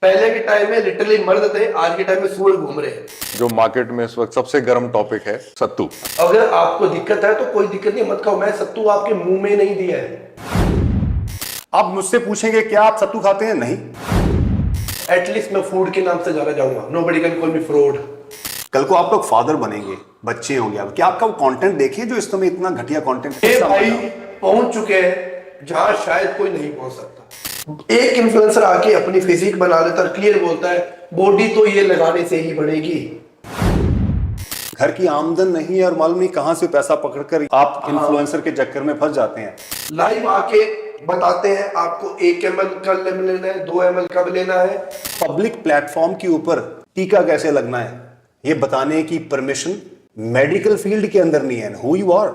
पहले के टाइम में लिटरली मर्द थे, आज के टाइम में सूअर घूम रहे हैं। जो मार्केट में इस वक्त सबसे गर्म टॉपिक है सत्तू। अगर आपको दिक्कत है तो कोई दिक्कत नहीं, मत खाओ। मैं सत्तू आपके मुंह में नहीं दिया है। आप मुझसे पूछेंगे क्या आप सत्तू खाते हैं? नहीं। एटलीस्ट मैं फूड के नाम से जाना चाहूंगा। Nobody can call me fraud. कल को आप लोग फादर बनेंगे, बच्चे होंगे, आप क्या आपका वो कंटेंट देखें जो इस समय इतना घटिया कंटेंट ये भाई पहुंच चुके हैं जहां शायद कोई नहीं पहुंच सकता। एक इन्फ्लुएंसर आके अपनी फिजिक बना लेता है, क्लियर बोलता है बॉडी तो ये लगाने से ही बढ़ेगी। घर की आमदन नहीं है और मालूम नहीं कहां से पैसा पकड़कर आप इन्फ्लुएंसर के चक्कर में फंस जाते हैं। लाइव आके बताते हैं आपको 1 ml का लेना है, 2 ml का लेना है। पब्लिक प्लेटफॉर्म के ऊपर टीका कैसे लगना है ये बताने की परमिशन मेडिकल फील्ड के अंदर नहीं है। Who you are?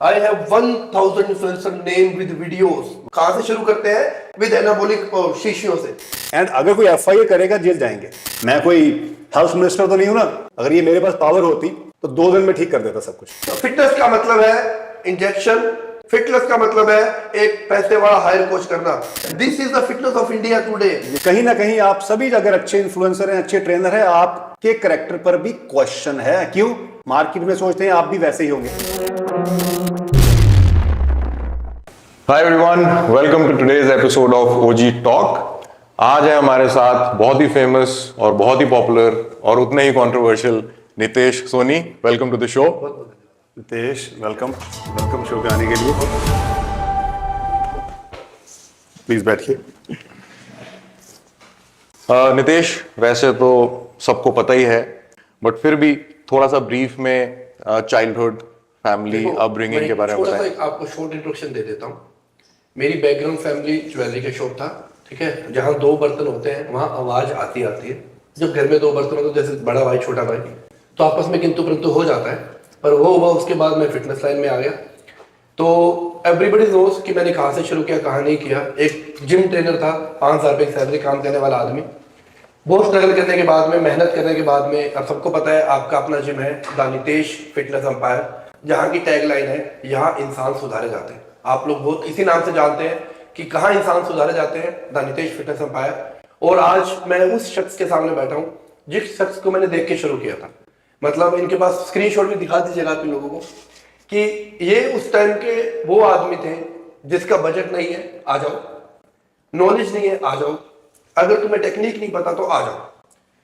I have 1000 influencer name with videos। कहां से शुरू करते हैं? विद एनाबॉलिक शीशियों से। एंड अगर कोई एफआईआर करेगा जेल जाएंगे। मैं कोई हेल्थ मिनिस्टर तो नहीं हूं ना। अगर ये मेरे पास पावर होती तो 2 दिन में ठीक कर देता सब कुछ। तो फिटनेस का मतलब है इंजेक्शन, फिटनेस का मतलब है एक पैसे वाला हायर कोच करना। This is the fitness of India today. कहीं ना कहीं आप सभी अगर अच्छे इन्फ्लुएंसर हैं, अच्छे ट्रेनर हैं, आपके कैरेक्टर पर भी क्वेश्चन है। क्यों? मार्केट में सोचते हैं आप भी वैसे ही होंगे। Hi everyone, welcome to today's episode of OG talk. आज है हमारे साथ बहुत ही फेमस और बहुत ही पॉपुलर और उतने ही controversial Nitesh Soni. Welcome to the show. Nitesh welcome show पे आने के लिए। प्लीज बैठिए। नितेश, वैसे तो सबको पता ही है बट फिर भी थोड़ा सा ब्रीफ में चाइल्डहुड, फैमिली, अपब्रिंगिंग के बारे में बताएं। थोड़ा सा आपको शॉर्ट इंट्रोडक्शन दे देता हूँ। मेरी बैकग्राउंड फैमिली ज्वेलरी का शॉप था, ठीक है। जहाँ 2 बर्तन होते हैं वहाँ आवाज आती है। जब घर में 2 बर्तन होते हैं, जैसे बड़ा भाई छोटा भाई, तो आपस में किंतु परंतु हो जाता है। पर वो हुआ, उसके बाद मैं फिटनेस लाइन में आ गया। तो एवरीबडी नोज कि मैंने कहाँ से शुरू किया, कहाँ नहीं किया। एक जिम ट्रेनर था, 5,000 रुपये की सैलरी, काम करने वाला आदमी। बहुत स्ट्रगल करने के बाद में, मेहनत करने के बाद में, अब सबको पता है आपका अपना जिम है द नितेश फिटनेस एम्पायर, जहाँ की टैगलाइन है यहाँ इंसान सुधारे जाते हैं। आप लोग बहुत इसी नाम से जानते हैं कि कहाँ इंसान सुधारे जाते हैं, द नितेश फिटनेस एम्पायर। और आज मैं उस शख्स के सामने बैठा हूँ जिस शख्स को मैंने देख के शुरू किया था। मतलब इनके पास स्क्रीनशॉट भी दिखा दीजिएगा आप लोगों को कि ये उस टाइम के वो आदमी थे जिसका बजट नहीं है, आ जाओ। नॉलेज नहीं है, आ जाओ। अगर तुम्हें टेक्निक नहीं पता तो आ जाओ।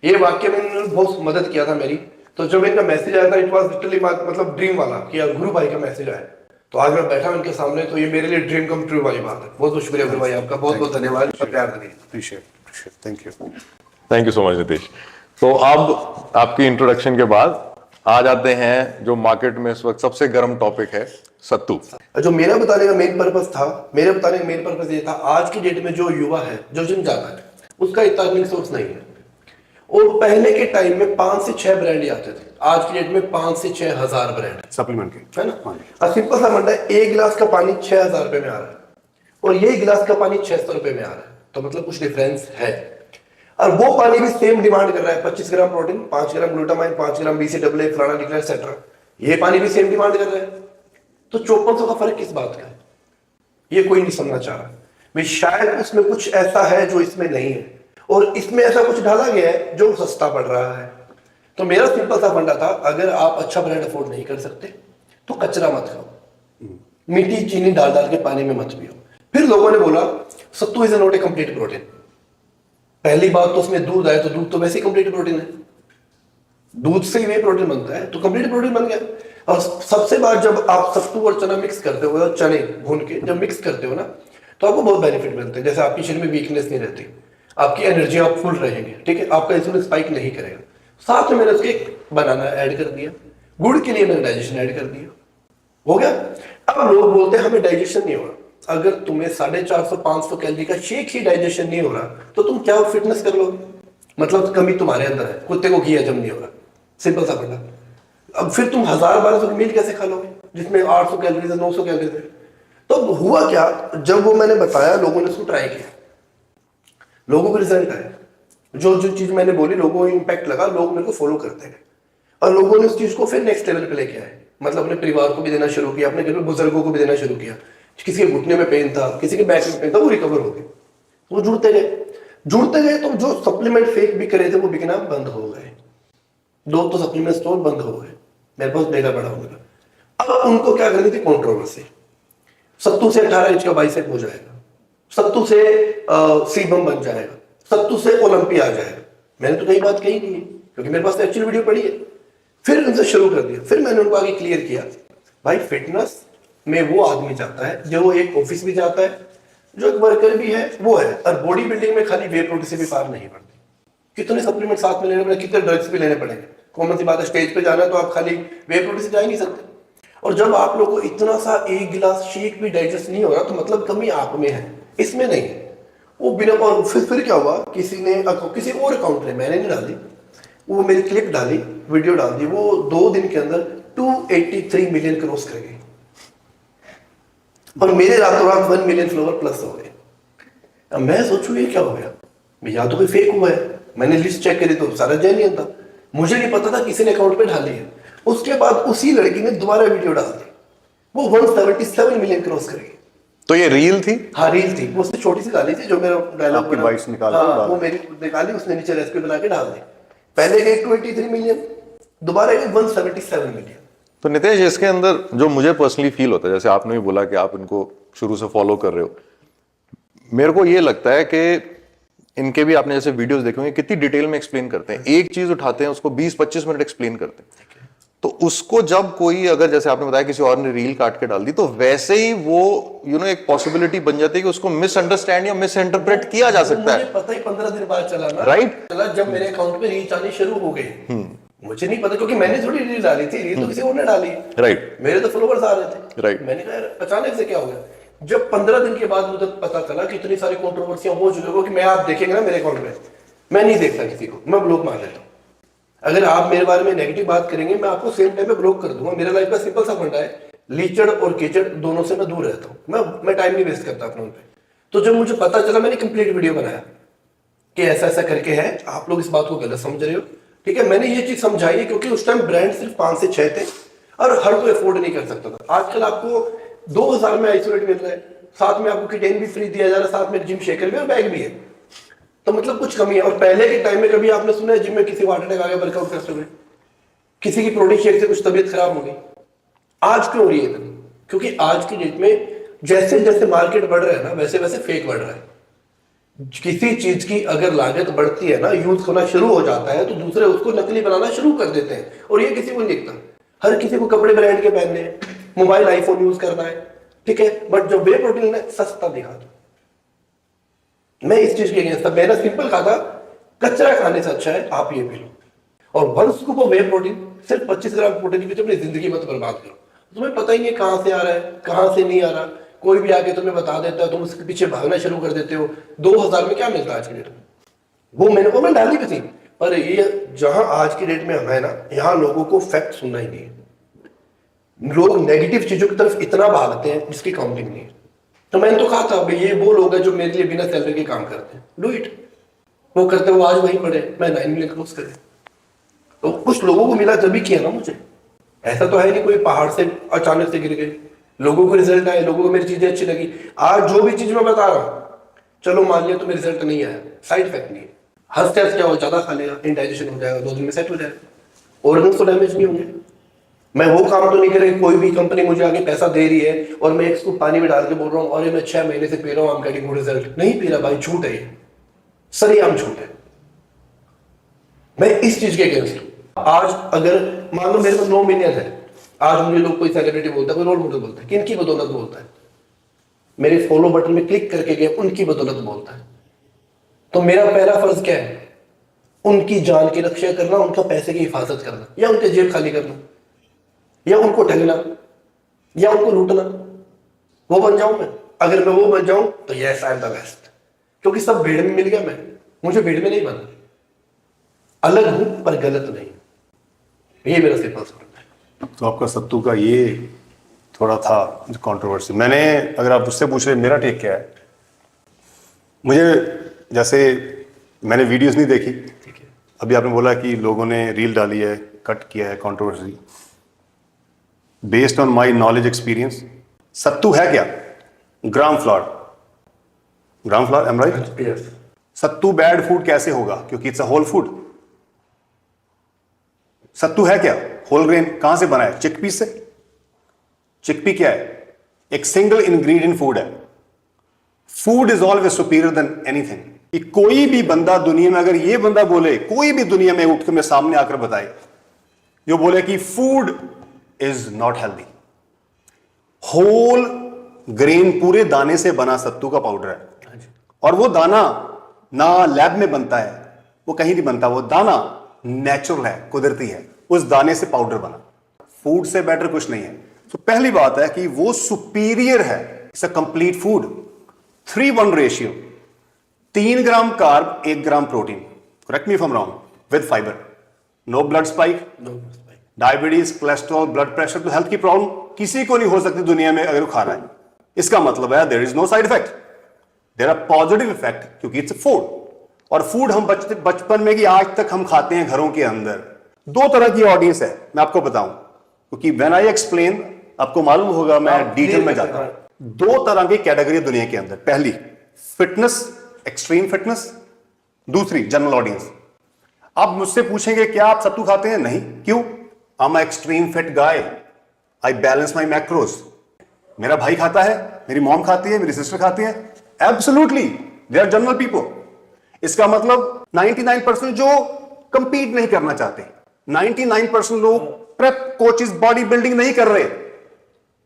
ये वाक्य में इन्होंने बहुत मदद किया था मेरी। तो जब इनका मैसेज आया था, इट वाज लिटरली मतलब ड्रीम वाला कि यार गुरु भाई का मैसेज आया। तो आज मैं बैठा हूं इनके सामने, तो ये मेरे लिए ड्रीम कम ट्रू वाली बात है। बहुत बहुत शुक्रिया गुरु भाई आपका, बहुत बहुत धन्यवाद प्यार देने। Appreciate, thank you so much Nitesh. तो अब आपकी इंट्रोडक्शन के बाद आ जाते हैं जो मार्केट में इस वक्त सबसे गर्म टॉपिक है, सत्तू। जो मेरा बताने का मेन पर्पस था, मेरे बताने का मेन पर्पस ये था, आज की डेट में जो युवा है जो जिम जाता है उसका इतना अर्निंग सोर्स नहीं है। और पहले के टाइम में 5 से 6 ब्रांड आते थे, आज की डेट में 5 से 6 हजार ब्रांड सप्लीमेंट के, है ना। और सिंपल सा मंडा है, 1 गिलास का पानी 6,000 रुपए में आ रहा है और ये गिलास का पानी 600 रुपए में आ रहा है। तो मतलब कुछ डिफरेंस है। और वो पानी भी सेम डिमांड कर रहा है, 25 ग्राम प्रोटीन, 5 ग्राम ग्लूटामाइन, 5 ग्राम BCAA, फलाना निकला एक्सेट्रा। ये पानी भी सेम डिमांड कर रहा है। तो 5400 का फर्क किस बात का है, ये कोई नहीं समझना चाह रहा भाई। शायद उसमें कुछ ऐसा है जो इसमें नहीं है और इसमें ऐसा कुछ डाला गया है जो सस्ता पड़ रहा है। तो मेरा सिंपल सा फंडा था, अगर आप अच्छा ब्रांड अफोर्ड नहीं कर सकते तो कचरा मत खाओ, मीठी चीनी डाल डाल के पानी में मत पियो। फिर लोगों ने बोला sattu is not a complete protein. पहली बात तो उसमें दूध आया, तो दूध तो वैसे ही कंप्लीट प्रोटीन है, दूध से ही वे प्रोटीन बनता है, तो कंप्लीट प्रोटीन बन गया। और सबसे बात, जब आप सत्तू और चना मिक्स करते हो, और चने भून के जब मिक्स करते हो ना, तो आपको बहुत बेनिफिट मिलते हैं। जैसे आपकी शरीर में वीकनेस नहीं रहती, आपकी एनर्जी, आप फुल रहेंगे, ठीक है, आपका इंसुलिन स्पाइक नहीं करेगा। साथ में मैंने उसके बनाना ऐड कर दिया, गुड़ के लिए मैंने डाइजेशन ऐड कर दिया, हो गया। अब लोग बोलते हैं हमें डाइजेशन नहीं हो रहा। अगर तुम्हें 450-500 कैलोरी का शेक ही डाइजेशन नहीं हो रहा तो तुम क्या फिटनेस कर लोगे? मतलब कमी तुम्हारे अंदर है, कुत्ते को घी हजम नहीं हो रहा, सिंपल सा फंडा। अब फिर तुम 1000-1200 की मील कैसे खा लोगे जिसमें 800 कैलोरीज है, 900 कैलोरीज है? तो हुआ क्या, जब वो मैंने बताया, लोगों ने उसको ट्राई किया, लोगों को रिजल्ट आया। जो जो चीज मैंने बोली लोगों को इंपैक्ट लगा, लोग मेरे को फॉलो करते गए और लोगों ने उस चीज को फिर नेक्स्ट लेवल पे लेके आए। मतलब अपने परिवार को भी देना शुरू किया, अपने घर में बुजुर्गों को भी देना शुरू किया। किसी के घुटने में पेन था, किसी के बैक में पेन था, वो रिकवर हो गए, वो जुड़ते गए। जुड़ते गए तो जो सप्लीमेंट फेक बिक रहे थे वो बिकना बंद हो गए। 2 तो सप्लीमेंट स्टोर बंद हो गए, मेरे पास बेगा बड़ा हो गया। अब उनको क्या करनी थी, कंट्रोवर्सी। सत्तू से 18 इंच का बाइसेप हो जाएगा, सत्तू से सीबम बन जाएगा, सत्तू से ओलंपिया आ जाएगा। मैंने तो कई बात कही नहीं है क्योंकि मेरे पास एक्चुअल वीडियो पड़ी है। फिर उनसे शुरू कर दिया, फिर मैंने उनको आगे क्लियर किया, भाई फिटनेस में वो आदमी जाता है जो एक ऑफिस भी जाता है, जो एक वर्कर भी है वो है, और बॉडी बिल्डिंग में खाली वे प्रोटीन से भी पार नहीं पड़ती। कितने सप्लीमेंट साथ में लेने पड़ेंगे, कितने ड्रग्स भी लेने पड़ेंगे। कॉमन सी बात है, स्टेज पे जाना है तो आप खाली वे प्रोटीन से जा ही नहीं सकते। और जब आप लोग को इतना सा 1 गिलास शेक भी डाइजेस्ट नहीं हो रहा तो मतलब कमी आप में है, इसमें नहीं है। वो बिना, और फिर क्या हुआ, किसी ने किसी और अकाउंट ने, मैंने नहीं डाली, वो मेरी क्लिप डाली, वीडियो डाल दी, वो 2 दिन के अंदर 283 मिलियन क्रॉस कर गई और मेरे रातों रात 1 मिलियन फॉलोवर प्लस हो गए। अब मैं सोचूं ये क्या हो गया, या तो कोई फेक हुआ है। मैंने लिस्ट चेक करी तो सारा जेन्युइन था, मुझे नहीं पता था किसी ने अकाउंट पे डाली है। उसके बाद उसी लड़की ने दोबारा वीडियो डाल दी, वो 177 मिलियन क्रॉस कर गई। तो ये रील थी? हाँ रील थी, वो उसने छोटी सी डाली थी, जो मेरा डायलॉग आपकी वॉइस निकाल के हाँ, डाल वो मेरी निकाली, उसने नीचे रेसिपी बना के डाल दी। पहले गई 23 मिलियन, दोबारा गई 177 मिलियन। तो नितेश, इसके अंदर जो मुझे पर्सनली फील होता है, जैसे आपने भी बोला कि आप इनको शुरू से फॉलो कर रहे हो, मेरे को ये लगता है कि इनके भी आपने जैसे वीडियोस देखे होंगे कितनी डिटेल में एक्सप्लेन करते हैं। एक चीज उठाते हैं उसको 20-25 मिनट एक्सप्लेन करते हैं, तो उसको जब कोई, अगर जैसे आपने बताया किसी और ने रील काट के डाल दी, तो वैसे ही वो एक पॉसिबिलिटी बन जाती है कि उसको मिसअंडरस्टैंड या मिस इंटरप्रेट किया जा सकता है। मुझे पता ही 15 दिन बाद चला ना, राइट चला जब मेरे अकाउंट पे रीच आनी शुरू हो गई। मुझे नहीं पता क्योंकि मैंने थोड़ी रील डाली थी, रील तो किसी और ने डाली, राइट मेरे तो फॉलोवर्स आ रहे थे। राइट। मैंने कहा यार अचानक से क्या हो गया। जब 15 दिन के बाद मुझे पता चला कि इतनी सारी कंट्रोवर्सियां हो चुकी हो कि मैं, आप देखेंगे ना मेरे अकाउंट में, मैं नहीं देखता किसी को, मैं ब्लॉक मार देता हूँ। अगर आप मेरे बारे में नेगेटिव बात करेंगे मैं आपको सेम टाइम पे ब्लॉक कर दूंगा। मेरा लाइफ का सिंपल सा फंडा है, लीचड़ और कीचड़ दोनों से मैं दूर रहता हूँ। मैं टाइम नहीं वेस्ट करता अपने उन पे। तो जब मुझे पता चला, मैंने कंप्लीट वीडियो बनाया कि ऐसा ऐसा करके है, आप लोग इस बात को गलत समझ रहे हो, ठीक है। मैंने ये चीज समझाई है क्योंकि उस टाइम ब्रांड सिर्फ 5 से 6 थे और हर कोई अफोर्ड नहीं कर सकता था। आजकल आपको 2000 में आइसोलेट मिल रहा है, साथ में आपको किटेन भी फ्री दिया जा रहा है, साथ में जिम शेकर भी और बैग भी है, तो मतलब कुछ कमी है। और पहले के टाइम में कभी आपने सुना है जिम में किसी को हार्ट अटैक आ गया वर्कआउट करते हुए, किसी की प्रोटीन शेक से कुछ तबीयत खराब हो गई? आज क्यों हो रही है इतनी? क्योंकि आज की डेट में जैसे जैसे मार्केट बढ़ रहा है ना, वैसे वैसे फेक बढ़ रहा है। किसी चीज की अगर लागत बढ़ती है ना, यूज होना शुरू हो जाता है, तो दूसरे उसको नकली बनाना शुरू कर देते हैं। और ये किसी को नहीं दिखता। हर किसी को कपड़े ब्रांड के पहनने हैं, मोबाइल आईफोन यूज करना है, ठीक है, बट जो वे प्रोटीन है सस्ता दिखा दो। मैं इस चीज के अगेंस्ट था। मेरा सिंपल कहा था, कचरा खाने से अच्छा है आप ये पी लो, और 1 स्कूप ऑफ वे प्रोटीन, सिर्फ 25 ग्राम प्रोटीन के पीछे अपनी जिंदगी मत बर्बाद करो। तुम्हें पता ही नहीं कहां से आ रहा है, कहां से नहीं आ रहा, कोई भी आके तुम्हें बता देता है, तुम उसके पीछे भागना शुरू कर देते हो। 2000 में क्या मिलता है आज की डेट में? वो मैं डाली भी थी, पर ये जहां आज की डेट में हम है ना, यहाँ लोगों को फैक्ट सुनना ही नहीं है। लोग नेगेटिव चीजों की तरफ इतना भागते हैं जिसकी काउंटिंग नहीं है। तो मैंने तो कहा था भाई, ये वो लोग हैं जो मेरे लिए बिना सैलरी के काम करते हैं, डू इट। वो करते, वो आज वहीं पड़े, मैं 9 मिलियन क्रॉस करे। तो कुछ लोगों को मिला जब भी किया ना मुझे। ऐसा तो है नहीं कोई पहाड़ से अचानक से गिर गए। लोगों को रिजल्ट आए, लोगों को मेरी चीजें अच्छी लगी। आज जो भी चीज मैं बता रहा हूँ, चलो मान लिया तुम्हें रिजल्ट नहीं आया, साइड इफेक्ट नहीं है, हंसते हंसते क्या हो, ज्यादा खा लेगा, इंडाइजेशन हो जाएगा, 2 दिन में सेट हो जाएगा, ऑर्गन्स तो डैमेज नहीं होंगे। मैं वो काम तो नहीं करेगा, कोई भी कंपनी मुझे आगे पैसा दे रही है और मैं इसको पानी में डाल के बोल रहा हूँ और मैं 6 महीने से पी रहा हूँ, I am getting good result. नहीं पी रहा भाई, झूठ है ये, सरेआम झूठ है। मैं इस चीज के अगेंस्ट हूं। आज अगर मान लो मेरे पास 9 मिलियन है, आज मुझे लोग कोई सेलिब्रिटी बोलता है, कोई रोल मॉडल बोलता है, किनकी बदौलत बोलता है? मेरे फॉलो बटन में क्लिक करके गया, उनकी बदौलत बोलता है। तो मेरा पहला फर्ज क्या है? उनकी जान की रक्षा करना, उनका पैसे की हिफाजत करना, या उनके जेब खाली करना, या उनको ठगना, या उनको लूटना। वो बन जाऊं मैं? अगर मैं वो बन जाऊं तो yes I am the best, क्योंकि सब भीड़ में मिल गया। मैं, मुझे भीड़ में नहीं बनना, अलग हूं पर गलत नहीं। ये मेरा सिंपल सा है। तो आपका सत्तू का ये थोड़ा था कंट्रोवर्सी। मैंने, अगर आप उससे पूछ रहे मेरा टेक क्या है, मुझे जैसे मैंने वीडियोस नहीं देखी, ठीक है, अभी आपने बोला कि लोगों ने रील डाली है, कट किया है, controversy. Based on my knowledge experience, sattu है क्या? Gram flour, am right? Yes. Sattu bad food कैसे होगा? क्योंकि it's a whole food. Sattu है क्या? Whole grain. कहां से बना है? चिकपी से। चिकपी क्या है? एक सिंगल इंग्रेडिएंट फूड है। Food is always superior than anything. कि कोई भी बंदा दुनिया में, अगर ये बंदा बोले, कोई भी दुनिया में उठ के मेरे सामने आकर बताए, जो बोले कि food is not healthy, whole grain पूरे दाने से बना सत्तू का पाउडर है, और वो दाना ना लैब में बनता है, वो कहीं नहीं बनता, वो दाना नेचुरल है, कुदरती है, उस दाने से पाउडर बना। फूड से बेटर कुछ नहीं है। तो पहली बात है कि वो सुपीरियर है, it's a complete food. 3:1 ratio, 3 gram carb, 1 gram protein, correct me if I am wrong, with fibre, no blood spike, diabetes, cholesterol, blood pressure, तो हेल्थ की प्रॉब्लम किसी को नहीं हो सकती दुनिया में अगर वो खा रहा है। इसका मतलब है there is no side effect, there are positive effect, क्योंकि इट्स फूड। और फूड हम बचपन में कि आज तक हम खाते हैं घरों के अंदर। 2 तरह की ऑडियंस है, मैं आपको बताऊं, क्योंकि व्हेन आई एक्सप्लेन आपको मालूम होगा, मैं डिटेल में जाता हूं। 2 तरह की कैटेगरी दुनिया के अंदर, पहली फिटनेस, एक्सट्रीम फिटनेस, दूसरी जनरल ऑडियंस। आप मुझसे पूछेंगे क्या आप सत्तू खाते हैं? नहीं। क्यों? I am extreme fit guy, I balance my macros. मेरा भाई खाता है, मेरी मॉम खाती है, मेरी सिस्टर खाती है, absolutely they are general people. इसका मतलब 99% जो कंपीट नहीं करना चाहते, 99% लोग प्रेप कोचेस बॉडी बिल्डिंग नहीं कर रहे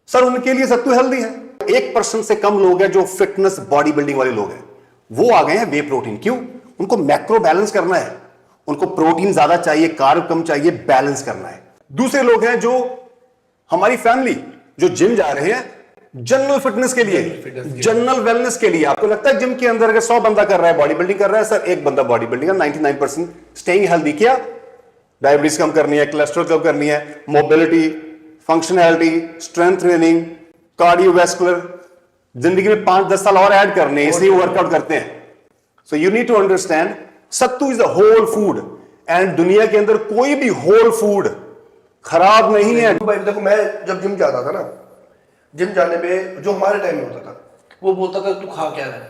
सर, उनके लिए सत्तू हेल्दी है। 1% से कम लोग हैं जो फिटनेस बॉडी बिल्डिंग वाले लोग हैं, वो आ गए हैं वे प्रोटीन। क्यों? उनको मैक्रो बैलेंस करना है, उनको प्रोटीन ज्यादा चाहिए, कार्ब कम चाहिए, बैलेंस करना है। दूसरे लोग हैं जो हमारी फैमिली जो जिम जा रहे हैं जनरल फिटनेस के लिए, जनरल वेलनेस के लिए। आपको लगता है जिम के अंदर अगर 100 बंदा कर रहा है बॉडी बिल्डिंग कर रहा है, सर एक बंदा बॉडी बिल्डिंग, 99% स्टेइंग हेल्दी। क्या? डायबिटीज कम करनी है, कोलेस्ट्रॉल कम करनी है, mobility, functionality, strength training, cardiovascular, जिंदगी में 5-10 साल और ऐड करने, इसलिए वर्कआउट करते हैं। So you need to understand sattu is a whole food, and दुनिया के अंदर कोई भी होल फूड खराब नहीं है। भाई देखो, मैं जब जिम जाता था ना, जिम जाने में जो हमारे टाइम में होता था, वो बोलता था तू खा क्या रहा है,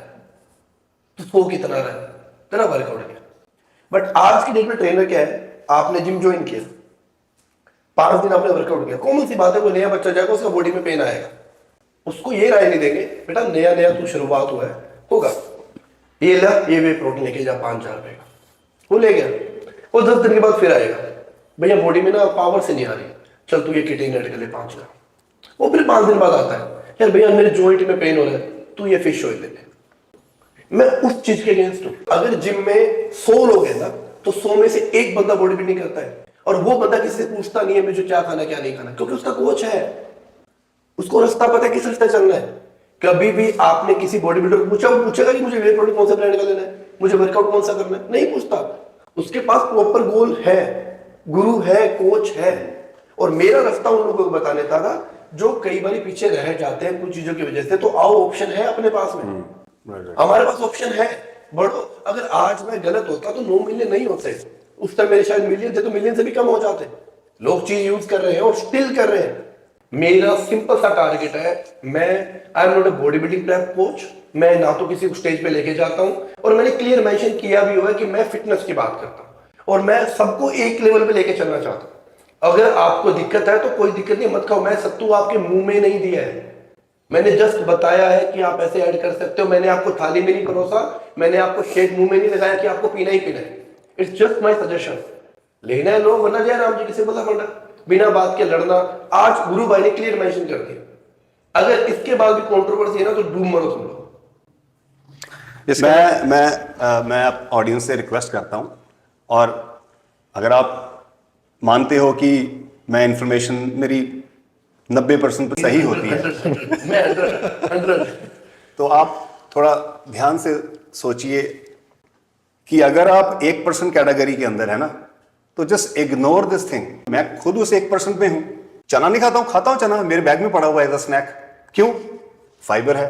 तू सो कितना रहा है, तेरा वर्कआउट क्या। बट आज की डेट में ट्रेनर क्या है, आपने जिम ज्वाइन किया, 5 दिन आपने वर्कआउट किया, कॉमन सी बात है, कोई नया बच्चा जाएगा उसका बॉडी में पेन आएगा, उसको ये राय नहीं देंगे बेटा नया नया तू शुरुआत हुआ है, होगा ये ला, ये वे प्रोटीन लेके जा 5,000 रुपए का, वो ले गया, वो 10 दिन के बाद फिर आएगा, भैया बॉडी में ना पावर से नहीं आ रही, चल तू ये किटिंग ऐड कर ले 5 ग्राम। वो फिर 5 दिन बाद आता है, यार भैया मेरे जॉइंट में पेन हो रहा है, तू ये फिश ऑयल ले ले। मैं उस चीज के अगेंस्ट हूं। अगर जिम में 100 लोग हैं ना, तो 100 में से एक बंदा बॉडी बिल्डिंग करता है, और वो बंदा किसी से पूछता नहीं है मुझे क्या खाना क्या नहीं खाना, क्योंकि उसका कोच है, उसको रास्ता पता है किस रास्ते चलना है। कभी भी आपने किसी बॉडी बिल्डर को पूछा, वो पूछेगा कि मुझे वे प्रोटीन कौन सा ब्रांड का लेना है, मुझे वर्कआउट कौन सा करना है, नहीं पूछता। उसके पास प्रॉपर गोल है, गुरु है, कोच है। और मेरा रास्ता उन लोगों को बताने था जो कई बार पीछे रह जाते हैं कुछ चीजों की वजह से, तो आओ ऑप्शन है अपने पास में, हमारे पास ऑप्शन है, बढ़ो। अगर आज मैं गलत होता तो 9 मिलियन नहीं होते, उस टाइम मेरे शायद मिलियन थे, तो मिलियन से भी कम हो जाते। लोग चीज यूज कर रहे हैं और स्टिल कर रहे हैं। मेरा सिंपल सा टारगेट है, मैं I am not a body building prep coach, मैं ना तो किसी को स्टेज पे लेके जाता हूं, और मैंने क्लियर मेंशन किया भी हुआ है कि मैं फिटनेस की बात करता हूं और मैं सबको एक लेवल पे लेके चलना चाहता हूं। अगर आपको दिक्कत है तो कोई दिक्कत नहीं, मत खाओ। मैं सत्तू आपके मुंह में नहीं दिया है, मैंने जस्ट बताया है कि आप ऐसे ऐड कर सकते हो। मैंने आपको थाली में नहीं परोसा, मैंने आपको शेक मुंह में नहीं लगाया कि आपको पीना ही पीना है। It's just my suggestion. लेना है लो, वरना जय राम जी किसी बोला फंडा, बिना बात के लड़ना। आज गुरु भाई ने क्लियर मेंशन कर दिया, अगर इसके बाद भी कंट्रोवर्सी है ना तो डूब मरो तुम लोग। मैं ऑडियंस से रिक्वेस्ट करता हूं, और अगर आप मानते हो कि मैं इंफॉर्मेशन मेरी 90% सही होती है, मैं 100 तो आप थोड़ा ध्यान से सोचिए कि अगर आप 1% कैटेगरी के अंदर है ना, तो जस्ट इग्नोर दिस थिंग। मैं खुद उस 1% में हूं। चना नहीं खाता हूं, खाता हूं चना, मेरे बैग में पड़ा हुआ है एज अ स्नैक। क्यों? फाइबर है,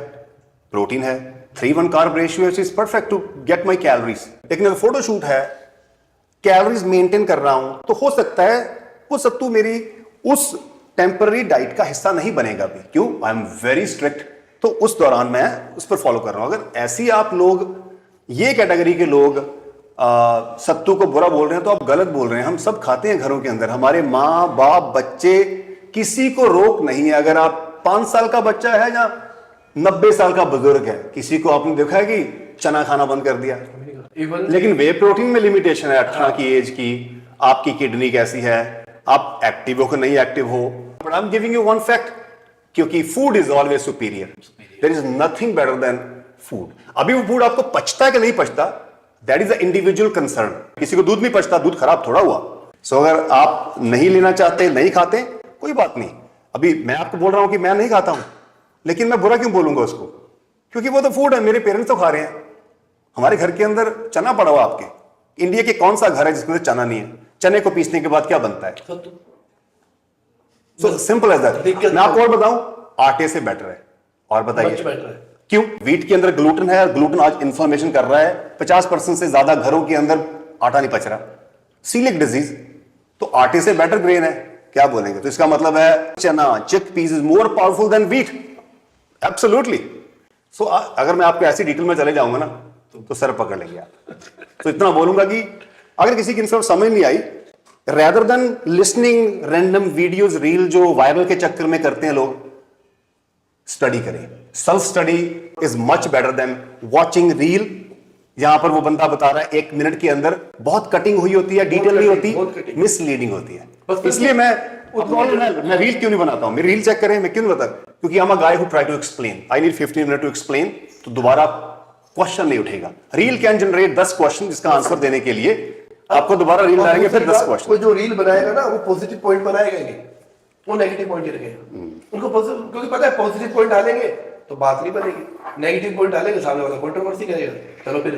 प्रोटीन है, 3:1 carb ratio is perfect to get my calories. लेकिन अगर फोटोशूट है, कैलोरीज मेंटेन कर रहा हूं, तो हो सकता है वो सत्तू मेरी उस टेम्पररी डाइट का हिस्सा नहीं बनेगा भी। क्यों? आई एम वेरी स्ट्रिक्ट, तो उस दौरान मैं उस पर फॉलो कर रहा हूं। अगर ऐसी आप लोग ये कैटेगरी के लोग सत्तू को बुरा बोल रहे हैं तो आप गलत बोल रहे हैं। हम सब खाते हैं घरों के अंदर, हमारे माँ बाप बच्चे, किसी को रोक नहीं है। अगर आप 5 साल का बच्चा है या 90 साल का बुजुर्ग है, किसी को आपने देखा है कि चना खाना बंद कर दिया। लेकिन वे प्रोटीन में लिमिटेशन है 18 की एज की, आपकी किडनी कैसी है, आप एक्टिव हो कि नहीं एक्टिव हो। But I am giving you one fact, क्योंकि food is always superior, there is nothing better than food. अभी वो फूड आपको पचता है कि नहीं पचता, that is a individual concern. किसी को दूध नहीं पचता, दूध खराब थोड़ा हुआ। सो अगर आप नहीं लेना चाहते, नहीं खाते, कोई बात नहीं। अभी मैं आपको बोल रहा हूं कि मैं नहीं खाता हूं, लेकिन मैं बुरा क्यों बोलूंगा उसको, क्योंकि वो तो फूड है, मेरे पेरेंट्स तो खा रहे हैं। हमारे घर के अंदर चना पड़ा हुआ, आपके इंडिया के कौन सा घर है जिसके अंदर चना नहीं है? चने को पीसने के बाद क्या बनता है? So simple as that. मैं आपको और बताऊं, आटे से बेटर है। और बताइए क्यों? व्हीट के अंदर ग्लूटेन है, और ग्लूटेन आज इन्फ्लेमेशन कर रहा है। 50% से ज्यादा घरों के अंदर आटा नहीं पच रहा, सीलिक डिजीज। तो आटे से बेटर ग्रेन है, क्या बोलेंगे? तो इसका मतलब है चना, chickpeas is more powerful than wheat. Absolutely. So अगर मैं आपको ऐसी डिटेल में चले जाऊंगा ना तो सर पकड़ लेंगे आप। तो इतना बोलूंगा कि अगर किसी की समझ नहीं आई, rather than listening random videos, reel जो वायरल के चक्कर में करते हैं लोग, स्टडी करें। Self study is much better than watching reel. यहां पर वो बंदा बता रहा है 1 मिनट के अंदर, बहुत कटिंग हुई होती है, डिटेल नहीं होती, मिसलीडिंग होती है। इसलिए मैं रील क्यों नहीं बनाता हूं? मेरी रील चेक करें, मैं क्यों नहीं बताता? क्योंकि I am a guy who try to explain. I need 15 minute to explain, तो दोबारा क्वेश्चन नहीं उठेगा। रील कैन जनरेट 10 क्वेश्चन, जिसका आंसर देने के लिए आपको दोबारा रील डालेंगे, फिर 10 क्वेश्चन। कोई जो रील बनाएगा ना, वो पॉजिटिव पॉइंट बनाएगा ही नहीं, वो नेगेटिव पॉइंट ही रखेगा। उनको क्योंकि पता है पॉजिटिव पॉइंट डालेंगे तो बात नहीं बनेगी, नेगेटिव पॉइंट डालेंगे सामने वाला कंट्रोवर्सी करेगा। चलो फिर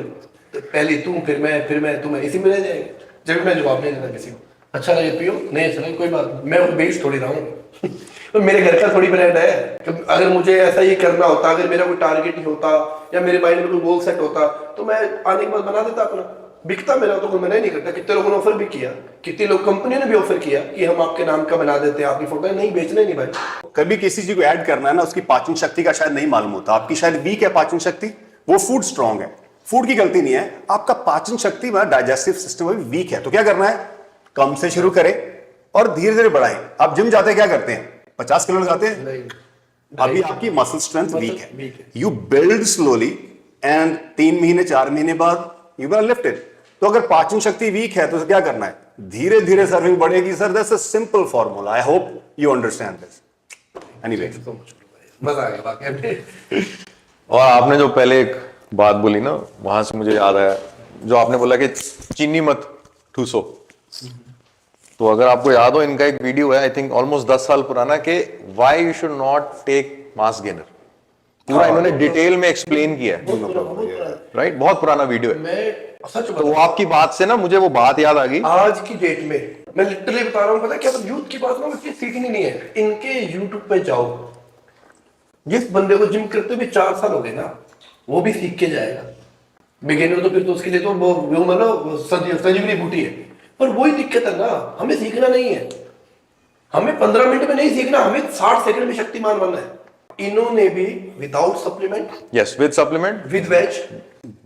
पहले तू, फिर मैं, तुम इसी में रह जाएंगे। जब मैं जवाब नहीं देता किसी को, अच्छा लगे पियो, नहीं अच्छा लगे कोई बात नहीं, मैं बेच थोड़ी रहा हूँ। तो मेरे घर का थोड़ी ब्रांड है। अगर मुझे ऐसा ही करना होता, अगर मेरा कोई टारगेट ही होता या मेरे माइंड में कोई गोल सेट होता, तो मैं आने के बाद बना देता अपना, बिकता मेरा, तो कोई मना ही नहीं करता। कितने लोगों ने ऑफर भी किया, कितनी लोग कंपनी ने भी ऑफर किया कि हम आपके नाम का बना देते हैं, आपकी फोटो नहीं बेचना नहीं भाई। कभी किसी चीज को ऐड करना है ना, उसकी पाचन शक्ति का शायद नहीं मालूम होता। आपकी शायद वीक है पाचन शक्ति, वो फूड स्ट्रांग है। फूड की गलती नहीं है, आपका पाचन शक्ति, डाइजेस्टिव सिस्टम वीक है। तो क्या करना है? कम से शुरू करें और धीरे धीरे बढ़ाएं। आप जिम जाते हैं, क्या करते हैं? 50 किलो लगाते हैं, अभी आपकी मसल स्ट्रेंथ वीक है। यू बिल्ड स्लोली एंड 3 महीने 4 महीने बाद यू विल लिफ्ट इट। तो अगर पाचन शक्ति वीक है तो क्या करना है? धीरे धीरे सर्विंग बढ़ेगी। Sir that's a simple formula. I hope you understand this. Anyway, मजा आ गया वाकई। और आपने जो पहले एक बात बोली ना, वहां से मुझे याद आया, जो आपने बोला कि चीनी मत ठूसो। तो अगर आपको याद हो, इनका एक वीडियो है, आई थिंक ऑलमोस्ट 10 साल पुराना, के why you should not take mass gainer. पूरा इन्होंने डिटेल में एक्सप्लेन किया है, राइट? बहुत पुराना वीडियो है। मैं सच तो वो आपकी बात से ना मुझे वो बात याद आ गई। आज की डेट में मैं लिटरली बता रहा हूँ, पता है क्या, यूथ की बात ना मुझे सीखनी नहीं है। इनके यूट्यूब पे जाओ, जिस बंदे को जिम करते हुए 4 साल हो गए ना, वो भी सीख के जाएगा। बिगिनर तो फिर तो उसके लिए तो वो मतलब संजीवनी बूटी है। पर वही दिक्कत है ना, हमें सीखना नहीं है, हमें 15 मिनट में नहीं सीखना, हमें 60 सेकंड में शक्तिमान बनना है। इन्होंने भी without supplement, yes, with supplement, with veg,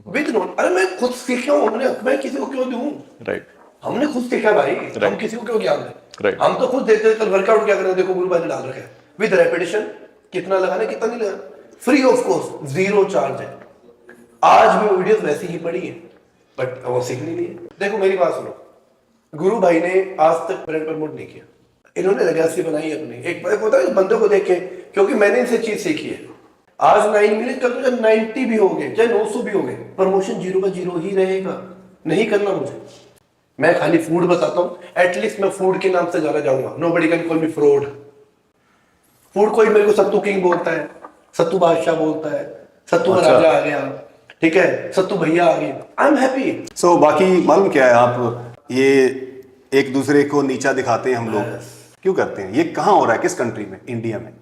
with non. अरे मैं खुद सीखा हूं, मैं किसी को क्यों दूं? राइट। हमने खुद सीखा भाई, हम किसी को क्यों ज्ञान दें? Right. हम तो खुद देखते हैं। कल वर्कआउट क्या करते हैं, देखो गुरु भाई ने डाल रखा है, विद रेपिटेशन, कितना लगाना कितना नहीं लगाना, फ्री ऑफ कॉस्ट, 0 चार्ज है। आज भी वो वीडियोस वैसी ही पड़ी है, बट वो सीखनी नहीं है। देखो मेरी बात सुनो, गुरु भाई ने आज तक ब्रांड प्रमोट नहीं किया, इन्होंने लेगेसी बनाई अपनी। एक होता है बंदे को देखे, क्योंकि मैंने इनसे चीज सीखी है। आज 9 मिले, कल तो 90 भी हो गए, चाहे 900 भी हो गए, प्रमोशन 0 का 0 ही रहेगा। नहीं करना मुझे, मैं खाली फूड बताता हूँ। एटलीस्ट मैं फूड के नाम से ज्यादा जाऊंगा। Nobody can call me fraud. Food कोई मेरे को सत्तू किंग बोलता है, सत्तू बादशाह बोलता है, सत्तू का राजा आ गया, ठीक है, सत्तू भैया आ गए, आई एम हैप्पी। सो बाकी मालूम क्या है, आप ये एक दूसरे को नीचा दिखाते हैं, हम लोग क्यों करते हैं? ये कहाँ हो रहा है? किस कंट्री में? इंडिया में।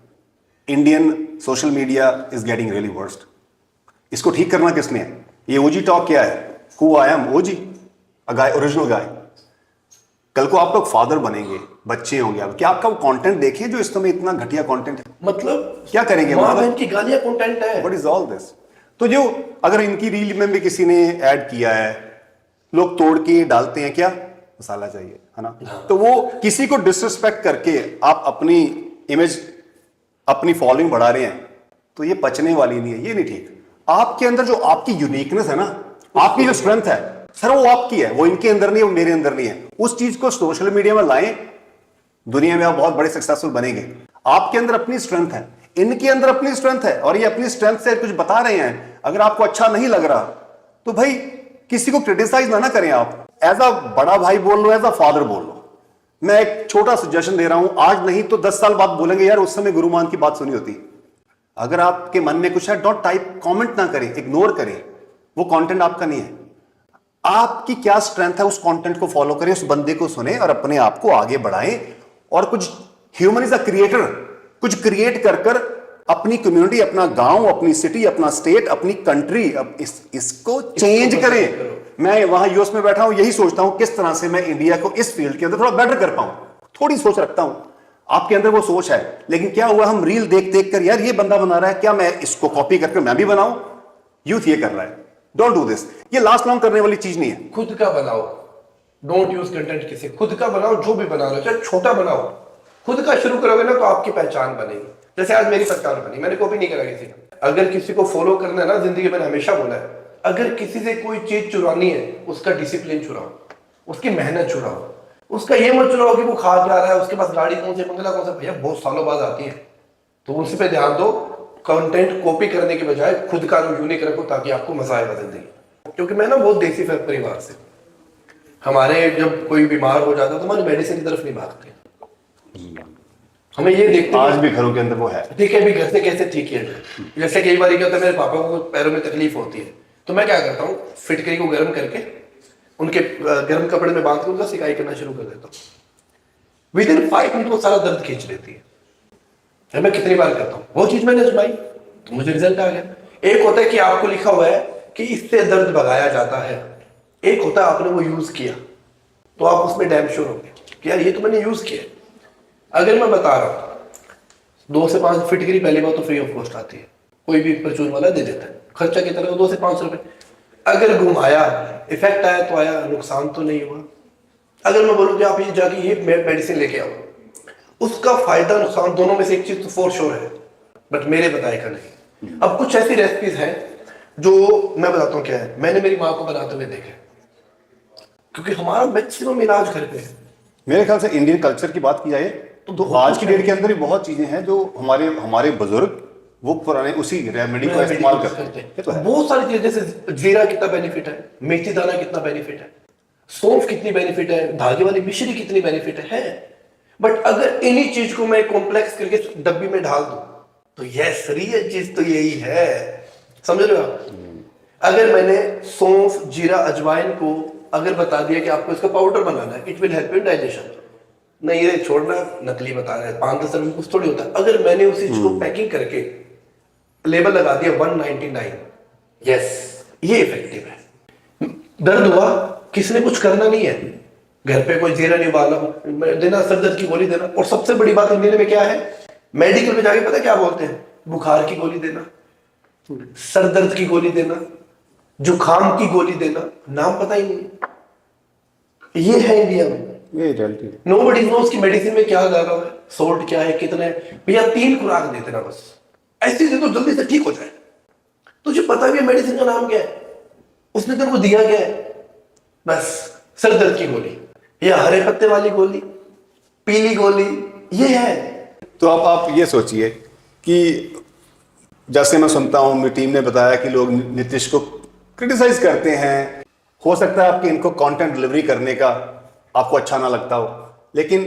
Indian social media is getting really worst. इसको ठीक करना किसने है? ये ओजी टॉक क्या है? Who I am OG, a guy, original guy. कल को आप लोग फादर बनेंगे, बच्चे होंगे, आप क्या आपका वो कंटेंट देखें जो इस समय इतना घटिया कंटेंट है? मतलब क्या करेंगे? मां बहन की गालियां कंटेंट है। What is all this? तो जो अगर इनकी रील में भी किसी ने ऐड किया है, लोग तोड़ के डालते हैं क्या, मसाला चाहिए, है ना। तो वो किसी को डिसरिस्पेक्ट करके आप अपनी इमेज, अपनी फॉलोइंग बढ़ा रहे हैं, तो ये पचने वाली नहीं है, ये नहीं ठीक। आपके अंदर जो आपकी यूनिकनेस है ना, आपकी जो स्ट्रेंथ है सर, वो आपकी है, वो इनके अंदर नहीं है, वो मेरे अंदर नहीं है। उस चीज को सोशल मीडिया में लाएं, दुनिया में आप बहुत बड़े सक्सेसफुल बनेंगे। आपके अंदर अपनी स्ट्रेंथ है, इनके अंदर अपनी स्ट्रेंथ है, और ये अपनी स्ट्रेंथ से कुछ बता रहे हैं। अगर आपको अच्छा नहीं लग रहा तो भाई किसी को क्रिटिसाइज ना करें। आप एज अ बड़ा भाई बोल लो, एज अ फादर बोल लो। मैं एक छोटा सजेशन दे रहा हूं, आज नहीं तो 10 साल बाद बोलेंगे यार उस समय गुरुमान की बात सुनी होती। अगर आपके मन में कुछ है, डॉट टाइप, कमेंट ना करें, इग्नोर करें, वो कंटेंट आपका नहीं है। आपकी क्या स्ट्रेंथ है, उस कंटेंट को फॉलो करें, उस बंदे को सुने और अपने आप को आगे बढ़ाएं। और कुछ ह्यूमन इज अ क्रिएटर, कुछ क्रिएट कर कर अपनी कम्युनिटी, अपना गांव, अपनी सिटी, अपना स्टेट, अपनी कंट्री, अब इसको चेंज करें। मैं वहां यूएस में बैठा हूं, यही सोचता हूं किस तरह से मैं इंडिया को इस फील्ड के अंदर थोड़ा बेटर कर पाऊं, थोड़ी सोच रखता हूं। आपके अंदर वो सोच है, लेकिन क्या हुआ, हम रील देख देख कर यार ये बंदा बना रहा है, क्या मैं इसको कॉपी करके मैं भी बनाऊं। यूथ ये कर रहा है, डोंट डू दिस। ये लास्ट लॉन्ग करने वाली चीज नहीं है। खुद का बनाओ, डोंट यूज कंटेंट किसी, खुद का बनाओ, जो भी बना लो, चाहे छोटा बनाओ, खुद का शुरू करोगे ना तो आपकी पहचान बनेगी। जैसे आज मेरी पहचान बनी, मैंने कॉपी नहीं करा किसी का। अगर किसी को फॉलो करना है ना, जिंदगी में हमेशा बोला है, अगर किसी से कोई चीज चुरानी है, उसका डिसिप्लिन चुराओ, उसकी मेहनत चुराओ, उसका ये मत चुराओ कि वो खा क्या रहा है, उसके पास गाड़ी कौन सी, बंगला कौन सा। भैया बहुत सालों बाद आती है, तो उसी पे ध्यान दो। कंटेंट कॉपी करने के बजाय खुद का यूनिक रखो, ताकि आपको मजा आएगा जिंदगी। क्योंकि मैं ना बहुत देसी परिवार से, हमारे जब कोई बीमार हो जाता तो हमारे मेडिसिन की तरफ नहीं भागते, हमें ये देखते आज भी घरों के अंदर वो है, ठीक है, भी घर से कैसे ठीक किया जाए। जैसे कई बार क्या होता है, मेरे पापा को पैरों में तकलीफ होती है, तो मैं क्या करता हूँ, फिटकरी को गर्म करके उनके गर्म कपड़े में बांध के उनका सिकाई करना शुरू कर देता हूँ। विद इन 5 मिनट वो सारा दर्द खींच लेती है। मैं कितनी बार करता हूँ, वो चीज मैंने आजमाई तो मुझे रिजल्ट आ गया। एक होता है कि आपको लिखा हुआ है कि इससे दर्द भगाया जाता है, एक होता है आपने वो यूज किया, तो आप उसमें डैम श्योर होंगे कि यार ये तो मैंने यूज किया। अगर मैं बता रहा हूँ 2 से 5 फिटकरी पहली बार तो फ्री ऑफ कॉस्ट आती है, कोई भी परचून वाला दे देता है, खर्चा कितना है 2 से 5 रुपए। अगर घुमाया, इफेक्ट आया तो आया, नुकसान तो नहीं हुआ। अगर मैं बोलूँ कि आप ये जाके ये मेडिसिन लेके आओ, उसका फायदा नुकसान दोनों में से एक चीज तो फॉर श्योर है, बट मेरे बताए का नहीं। अब कुछ ऐसी रेसिपीज हैं जो मैं बताता हूँ क्या है, मैंने मेरी माँ को बनाते हुए देखा, क्योंकि हमारा मैक्सिमम इलाज घर पे है। मेरे ख्याल से इंडियन कल्चर की बात की जाए तो आज की डेट के अंदर भी बहुत चीजें हैं जो हमारे बुजुर्ग वो पुराने उसी रेमेडी को इस्तेमाल करते हैं। तो बहुत सारी चीजें, जैसे जीरा कितना बेनिफिट है, मेथी दाना कितना बेनिफिट है, सौंफ कितनी बेनिफिट है, धागे वाली मिश्री कितनी बेनिफिट है। बट अगर इन्हीं चीज को मैं कॉम्प्लेक्स करके डब्बी में ढाल दूं तो यस, रियल चीज तो यही है, समझ रहे हो आप। अगर मैंने सौंफ, जीरा, अजवाइन को अगर बता दिया कि आपको इसका पाउडर बनाना है, it will help in digestion, नहीं ये छोड़ना नकली बता रहे हैं 5-10 रुपए कुछ थोड़ी होता है। अगर मैंने उसी चीज को पैकिंग करके लेबल लगा दिया 199, यस ये इफेक्टिव है। दर्द हुआ, किसी ने कुछ करना नहीं है, घर पे कोई जीरा नहीं उबालना देना, सर दर्द की गोली देना। और सबसे बड़ी बात इंडियन में क्या है, मेडिकल में जाके पता क्या बोलते हैं, बुखार की गोली देना, सर दर्द की गोली देना, जुखाम की गोली देना, नाम पता ही नहीं। ये है इंडिया में, ये रियलिटी है। नोबडी नोस की मेडिसिन में क्या लगा हुआ है, सोल्ट क्या है, कितना है। भैया 3 खुराक दे देना बस, ऐसी दे तो जल्दी से ठीक हो जाए। तुझे पता भी है मेडिसिन का नाम क्या है, उसने तेरे को दिया क्या है, बस सर दर्द की गोली या हरे पत्ते वाली गोली, पीली गोली, ये है। तो आप ये सोचिए कि जैसे मैं सुनता हूं, मेरी टीम ने बताया कि लोग नीतीश को क्रिटिसाइज करते हैं, हो सकता है आपके इनको कंटेंट डिलीवरी करने का आपको अच्छा ना लगता हो, लेकिन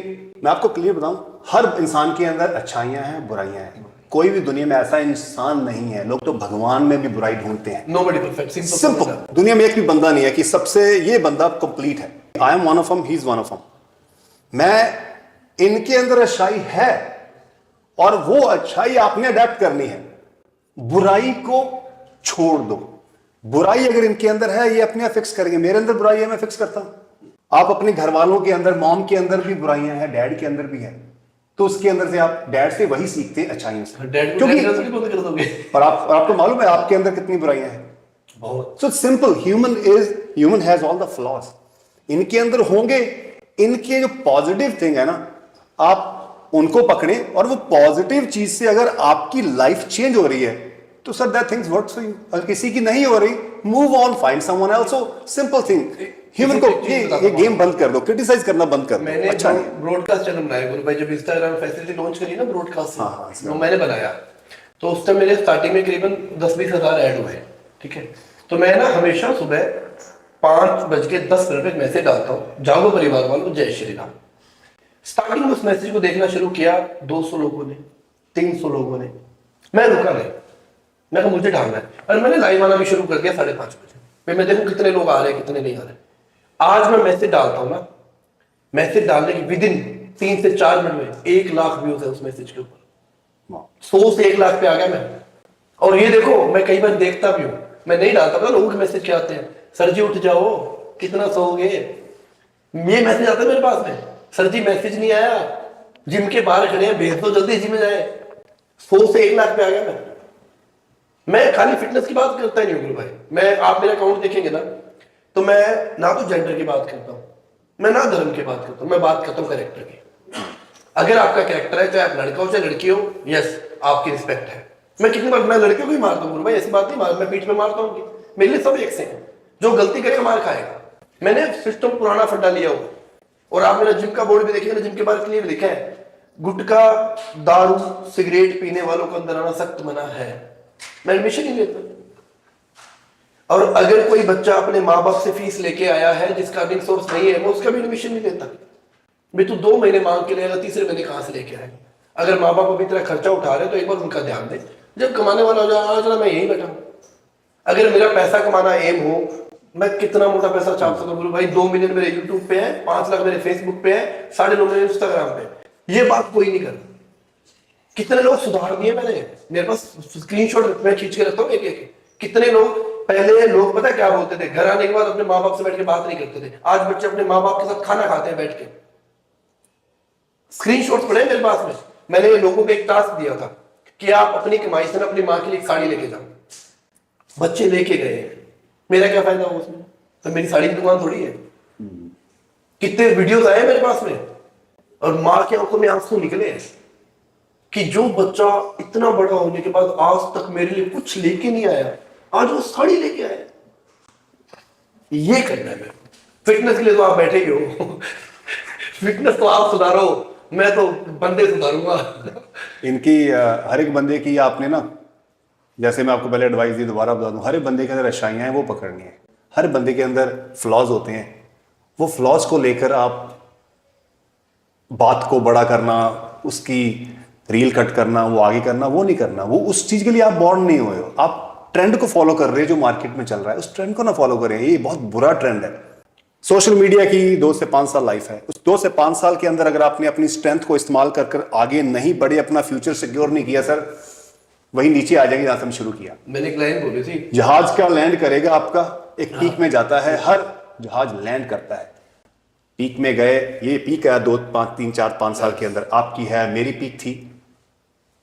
मैं आपको क्लियर बताऊं, हर इंसान के अंदर अच्छाइयां हैं, बुराइयां हैं। कोई भी दुनिया में ऐसा इंसान नहीं है, लोग तो भगवान में भी बुराई ढूंढते हैं। नोबडी परफेक्ट, सिंपल, दुनिया में एक भी बंदा नहीं है कि सबसे ये बंदा कंप्लीट है। I am one of him, he is one of him. मैं इनके अंदर अच्छाई है और वो अच्छाई आपने अडेप्ट करनी है, बुराई को छोड़ दो। बुराई अगर इनके अंदर है, ये अपने आप फिक्स करेंगे। मेरे अंदर बुराई है, मैं फिक्स करता हूं। आप अपने घर वालों के अंदर, मॉम के अंदर भी बुराइयां हैं, डैड के अंदर भी है, तो उसके अंदर से आप डैड से वही सीखते हैं अच्छाइयों से, डैड को क्योंकि डैड से बंद कर दोगे। और आपको मालूम है आपके अंदर कितनी बुराइयां हैं। बहुत। So simple, human has all the flaws. इनके अंदर होंगे, इनके जो पॉजिटिव थिंग है ना, आप उनको पकड़े और वो पॉजिटिव चीज से अगर आपकी लाइफ चेंज हो रही है तो sir that things works for you. अगर किसी की नहीं हो रही, move on, find someone else. So simple thing, human को ये गेम बंद कर दो, क्रिटिसाइज करना बंद कर दो। मैंने अच्छा ब्रॉडकास्ट चैनल बनाया गुरु भाई, जब इंस्टाग्राम फैसिलिटी लॉन्च करी ना ब्रॉडकास्ट हाँ, से, तो मैंने बनाया। तो उस टाइम मेरे स्टार्टिंग में करीबन 10-20 हज़ार ऐड हुए, ठीक है। तो मैं ना हमेशा सुबह 5:10 पे मैसेज डालता हूँ, जागो परिवार वालों, जय श्री राम। स्टार्टिंग में उस मैसेज को देखना शुरू किया 200 लोगों ने, 300 लोगों ने। मैं रुका नहीं, मैं कहा मुझे डालना है। और मैंने लाइव आना भी शुरू कर दिया 5:30 बजे, फिर मैं देखूं कितने लोग आ रहे हैं कितने नहीं आ रहे। आज मैं मैसेज डालता हूँ ना, मैसेज डालने के विदिन 3 से 4 मिनट में 1 लाख व्यूज है उस मैसेज के ऊपर। 100 से 1 लाख पे आ गया मैं। और ये देखो, मैं कई बार देखता भी हूँ, मैं नहीं डालता था, लोगों के मैसेज क्या आते हैं, सर जी उठ जाओ, कितना सोओगे। ये मैसेज आता है मेरे पास में, सर जी मैसेज नहीं आया, जिम के बाहर खड़े हैं, भेज दो जल्दी जिम में जाए। 100 से 1 लाख पे आ गया मैं खाली फिटनेस की बात करता ही नहीं हूँ भाई। मैं, आप मेरा अकाउंट देखेंगे ना, तो मैं ना तो जेंडर की बात करता हूँ, मैं ना धर्म की बात करता हूँ, मैं बात करता हूँ कैरेक्टर की। अगर आपका कैरेक्टर है, चाहे आप लड़का हो चाहे लड़की हो, यस आपकी रिस्पेक्ट है। मैं कितनी बार मैं लड़कियों को ही मारता हूँ भाई, ऐसी बात नहीं, मार मैं पीठ में मारता हूँ, मेरे लिए सब एक से हैं। जो गलती करेगा मार खाएगा। मैंने सिस्टम पुराना फंडा लिया हुआ। और आप मेरा जिम का बोर्ड भी देखिए ना, जिम के बारे में लिखा है, गुटखा, दारू, सिगरेट पीने वालों को अंदर आना सख्त मना है। मैं एडमिशन ही लेता। और अगर कोई बच्चा अपने माँ बाप से फीस लेके आया है जिसका अर्निंग सोर्स नहीं है, मैं उसका भी एडमिशन नहीं देता। भाई तू 2 महीने मांग के लेगा, तीसरे महीने कहां से लेके आएगा। अगर माँ बाप अभी तरह खर्चा उठा रहे तो एक बार उनका ध्यान दे। जब कमाने वाला हो जाए, आज ना मैं यही बैठा हूं। अगर मेरा पैसा कमाना एम हो, मैं कितना मोटा पैसा छाप सकता हूँ भाई। 2 मिलियन मेरे यूट्यूब पे है, 5 लाख मेरे फेसबुक पे है, 9.5 मिलियन इंस्टाग्राम पे। ये बात कोई नहीं करता। कितने लोग सुधार दिए मैंने, मेरे पास स्क्रीनशॉट मैं खींच के रखता हूँ एक। कितने लोग, पहले लोग पता क्या बोलते थे, घर आने के बाद अपने माँ बाप से बैठ के बात नहीं करते थे, आज बच्चे अपने माँ बाप के साथ खाना खाते हैं बैठ के। स्क्रीनशॉट्स पड़े मेरे पास में। मैंने लोगों को एक टास्क दिया था कि आप अपनी कमाई से अपनी माँ के लिए एक साड़ी लेके जाओ। बच्चे लेके गए, मेरा क्या फायदा हो उसमें, तो मेरी साड़ी की दुकान थोड़ी है। कितने वीडियोस आए मेरे पास में, और माँ की आंखों में आंसू निकले कि जो बच्चा इतना बड़ा होने के बाद आज तक मेरे लिए कुछ लेके नहीं आया, आज वो साड़ी लेके आया। ये करना है। फिटनेस के लिए तो आप बैठे ही हो। फिटनेस तो आप सुधारो, मैं तो बंदे सुधारूंगा। इनकी हर एक बंदे की आपने ना, जैसे मैं आपको पहले एडवाइस दी, दोबारा बता दूं, हर एक बंदे के अंदर अच्छाइयां हैं, वो पकड़नी है। हर बंदे के अंदर फ्लॉज होते हैं, वो फ्लॉज को लेकर आप बात को बड़ा करना, उसकी रील कट करना, वो आगे करना, वो नहीं करना। वो उस चीज के लिए आप बॉर्न नहीं हुए हो। आप ट्रेंड को फॉलो कर रहे हैं जो मार्केट में चल रहा है, उस ट्रेंड को ना फॉलो करें। ये बहुत बुरा ट्रेंड है। सोशल मीडिया की 2 से 5 साल लाइफ है। उस 2 से 5 साल के अंदर अगर आपने अपनी स्ट्रेंथ को इस्तेमाल कर आगे नहीं बढ़े, अपना फ्यूचर सिक्योर नहीं किया, सर वही नीचे आ जाएंगे जहां से हम शुरू किया। मैंने एक लाइन बोली थी, जहाज का लैंड करेगा आपका, एक पीक में जाता है, हर जहाज लैंड करता है। पीक में गए, ये पीक है 2, 5, 3, 4, 5 साल के अंदर आपकी है, मेरी पीक थी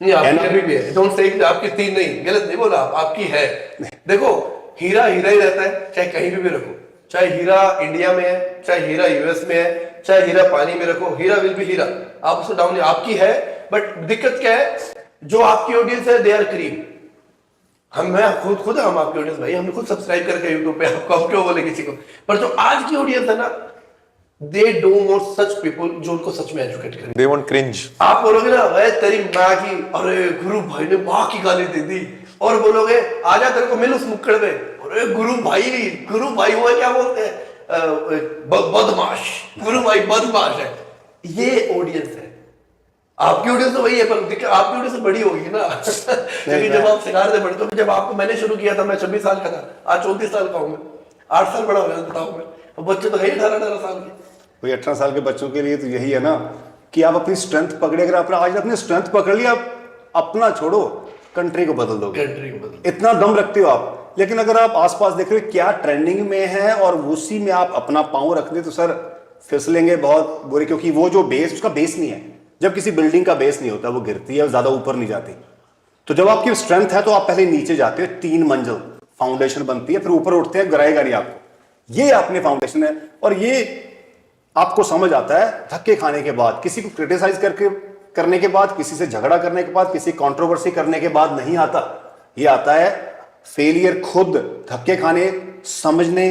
नहीं आपकी अभी भी है। डोंट से आपकी 3 नहीं, गलत नहीं बोला, आपकी है। देखो हीरा हीरा ही रहता है, चाहे कहीं भी रखो, चाहे हीरा इंडिया में है, चाहे हीरा यूएस में है, चाहे हीरा पानी में रखो, हीरा विल बी हीरा। आप उसको डाउन, आपकी है। बट दिक्कत क्या है, जो आपकी ऑडियंस है दे आर करीब। मैं खुद हम आपकी ऑडियंस भाई, हमने खुद सब्सक्राइब करके यूट्यूब पे, आपको आप क्यों बोले किसी को। पर जो आज की ऑडियंस है ना, they don't want such people जो उनको सच में एजुकेट करें। They want cringe. आप बोलोगे ना भाई तेरी माँ की, अरे गुरु भाई ने माँ की गाली दे दी, और बोलोगे आजा तेरे को मिल उस मुक्कड़ में, अरे गुरु भाई वो क्या बोलते हैं, बदमाश, गुरु भाई बदमाश है। ये ऑडियंस है। आपकी ऑडियंस तो वही है, पर आपकी ऑडियंस बड़ी होगी ना। क्योंकि जब आप सिखाते बढ़ते हो, जब आपको मैंने शुरू किया था मैं 26 साल का था, आज 34 साल का हूँ मैं, 8 साल बड़ा हो गया बताओ मैं। बच्चे तो है 18 साल के। कोई 18 साल के बच्चों के लिए तो यही है ना कि आप अपनी स्ट्रेंथ पकड़े। अगर आपने आज अपनी स्ट्रेंथ पकड़ लिया, आप अपना छोड़ो, कंट्री को बदल दोगे। कंट्री को बदल, इतना दम रखते हो आप। लेकिन अगर आप आसपास देख रहे हो क्या ट्रेंडिंग में है और उसी में आप अपना पांव रख दे, तो सर फिसलेंगे बहुत बुरे, क्योंकि वो जो बेस, उसका बेस नहीं है। जब किसी बिल्डिंग का बेस नहीं होता, वो गिरती है, ज्यादा ऊपर नहीं जाती। तो जब आपकी स्ट्रेंथ है तो आप पहले नीचे जाते हो, 3 मंजिल फाउंडेशन बनती है, फिर ऊपर उठते हैं, गिराएगा नहीं आपको। ये अपने फाउंडेशन है, और ये आपको समझ आता है धक्के खाने के बाद, किसी को क्रिटिसाइज करने के बाद, किसी से झगड़ा करने के बाद, किसी कंट्रोवर्सी करने के बाद नहीं आता। ये आता है फेलियर खुद धक्के खाने, समझने,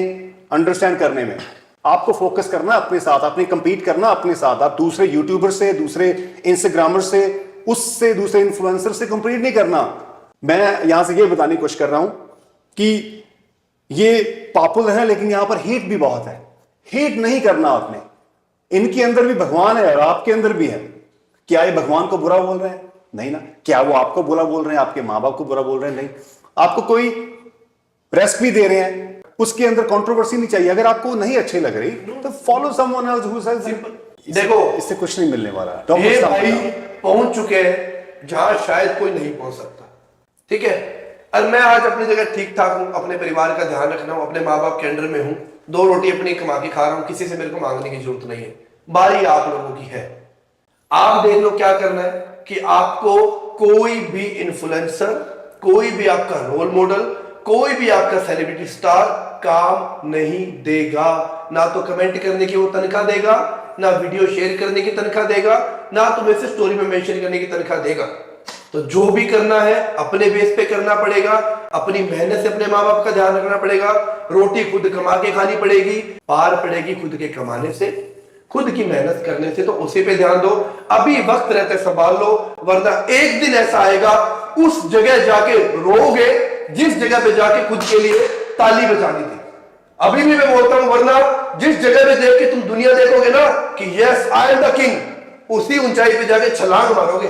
अंडरस्टैंड करने में। आपको फोकस करना अपने साथ, आपने कंपीट करना अपने साथ। आप दूसरे यूट्यूबर से, दूसरे इंस्टाग्रामर से, उससे, दूसरे इन्फ्लुएंसर से कंपीट नहीं करना। मैं यहां से ये बताने की कोशिश कर रहा हूं कि ये पॉपुलर है, लेकिन यहां पर हेट भी बहुत है। हेट नहीं करना आपने। इनके अंदर भी भगवान है और आपके अंदर भी है। क्या ये भगवान को बुरा बोल रहे हैं? नहीं ना। क्या वो आपको बुरा बोल रहे हैं? आपके माँ बाप को बुरा बोल रहे हैं? नहीं। आपको कोई रेसिपी दे रहे हैं, उसके अंदर कंट्रोवर्सी नहीं चाहिए। अगर आपको नहीं अच्छी लग रही तो follow someone else who says. देखो, इससे कुछ नहीं मिलने वाला। ये भाई पहुंच चुके हैं जहां शायद कोई नहीं पहुंच सकता। ठीक है, और मैं आज अपनी जगह ठीक ठाक हूं, अपने परिवार का ध्यान रख रहा हूं, अपने माँ बाप के अंडर में हूं, 2 रोटी अपनी कमा के खा रहा हूं, किसी से मेरे को मांगने की जरूरत नहीं है। बारी आप लोगों की है। आप देख लो क्या करना है कि आपको कोई भी इन्फ्लुएंसर, कोई भी आपका रोल मॉडल, कोई भी आपका सेलिब्रिटी स्टार काम नहीं देगा। ना तो कमेंट करने की वो तनख्वाह देगा, ना वीडियो शेयर करने की तनख्वाह देगा, ना तुम्हें से स्टोरी में मेंशन करने की तनख्वाह देगा। तो जो भी करना है अपने बेस पे करना पड़ेगा, अपनी मेहनत से अपने माँ बाप का ध्यान रखना पड़ेगा, रोटी खुद कमा के खानी पड़ेगी, पार पड़ेगी खुद के कमाने से, खुद की मेहनत करने से। तो उसी पे ध्यान दो, अभी वक्त रहते संभाल लो, वरना एक दिन ऐसा आएगा उस जगह जाके रोगे जिस जगह पे जाके खुद के लिए ताली बजानी थी। अभी भी मैं बोलता हूं, वरना जिस जगह पे देख के तुम दुनिया देखोगे ना कि yes I am the king, उसी ऊंचाई पे जाके छलांग मारोगे।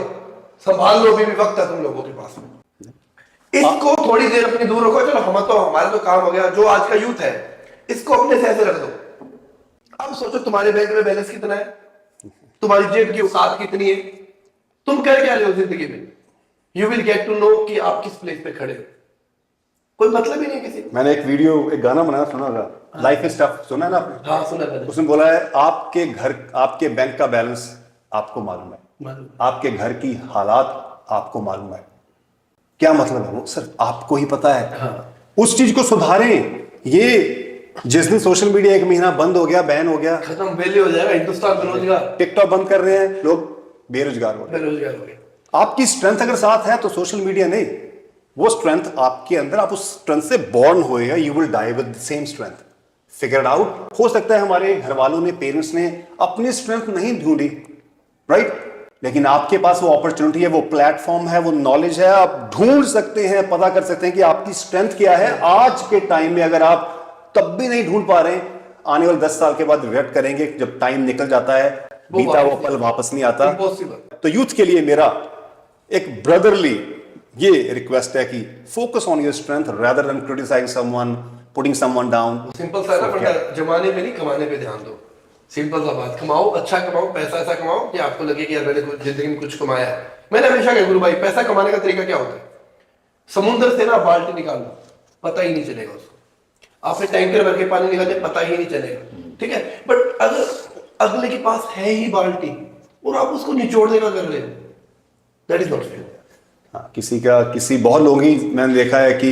संभाल लो, अभी भी वक्त है तुम लोगों के पास। इसको थोड़ी देर अपनी दूर रखो। चलो हम तो, हमारा तो काम हो गया। जो आज का यूथ है इसको अपने से ऐसे रख दो। अब सोचो तुम्हारे बैंक में बैलेंस कितना है, तुम्हारी जेब की औकात कितनी है, तुम कर क्या रहे हो जिंदगी में। You will get to know कि आप किस प्लेस पे खड़े हो। कोई मतलब ही नहीं किसी को। मैंने एक वीडियो, एक गाना बनाया, सुना होगा, लाइफ इज टफ, सुना है ना आपने? हाँ सुना मैंने। उसमें बोला है आपके घर, आपके बैंक का बैलेंस आपको मालूम है, आपके घर की हालात आपको मालूम है। क्या मतलब है वो? सिर्फ आपको ही पता है। हाँ। उस चीज को सुधारें। ये जिस दिन सोशल मीडिया 1 महीना बंद हो गया, बैन हो गया, खत्म, वेले हो जाएगा हिंदुस्तान बेरोजगार। टिकटॉक बंद कर रहे हैं लोग, बेरोजगार हो रहे हैं। बेरोजगार हो गए। आपकी स्ट्रेंथ अगर साथ है तो सोशल मीडिया नहीं, वो स्ट्रेंथ आपके अंदर, आप उस स्ट्रेंथ से बॉर्न हुए हैं। You will die with the same strength. Figure it out. हो सकता है हमारे घर वालों ने, पेरेंट्स ने अपनी स्ट्रेंथ नहीं ढूंढी, राइट, लेकिन आपके पास वो अपॉर्चुनिटी है, वो प्लेटफॉर्म है, वो नॉलेज है, आप ढूंढ सकते हैं, पता कर सकते हैं कि आपकी स्ट्रेंथ क्या है। आज के टाइम में अगर आप तब भी नहीं ढूंढ पा रहे, आने वाले 10 साल के बाद रिग्रेट करेंगे। जब टाइम निकल जाता है, बीता वो पल वापस नहीं आता। तो यूथ के लिए मेरा एक ब्रदरली ये रिक्वेस्ट है कि focus on your strength rather than criticising someone, putting someone down. Simple सा ना, जमाने पे नहीं कमाने पे ध्यान दो। सिंपल सा बात, कमाओ, अच्छा कमाओ, पैसा ऐसा कमाओ कि आपको लगे कि यार मैंने जिंदगी में कुछ कमाया है। मैंने हमेशा कहा गुरु भाई, पैसा कमाने का तरीका क्या होता है? समुद्र से ना बाल्टी निकाल लो, पता ही नहीं चलेगा उसको। आपने टैंकर भर के पानी निकाले, पता ही नहीं चलेगा। ठीक है, बट अगर अगले के पास है ही बाल्टी और आप उसको निचोड़ने का कर रहे हो, दैट इज नॉट फेयर। किसी बहुत लोग ही मैंने देखा है कि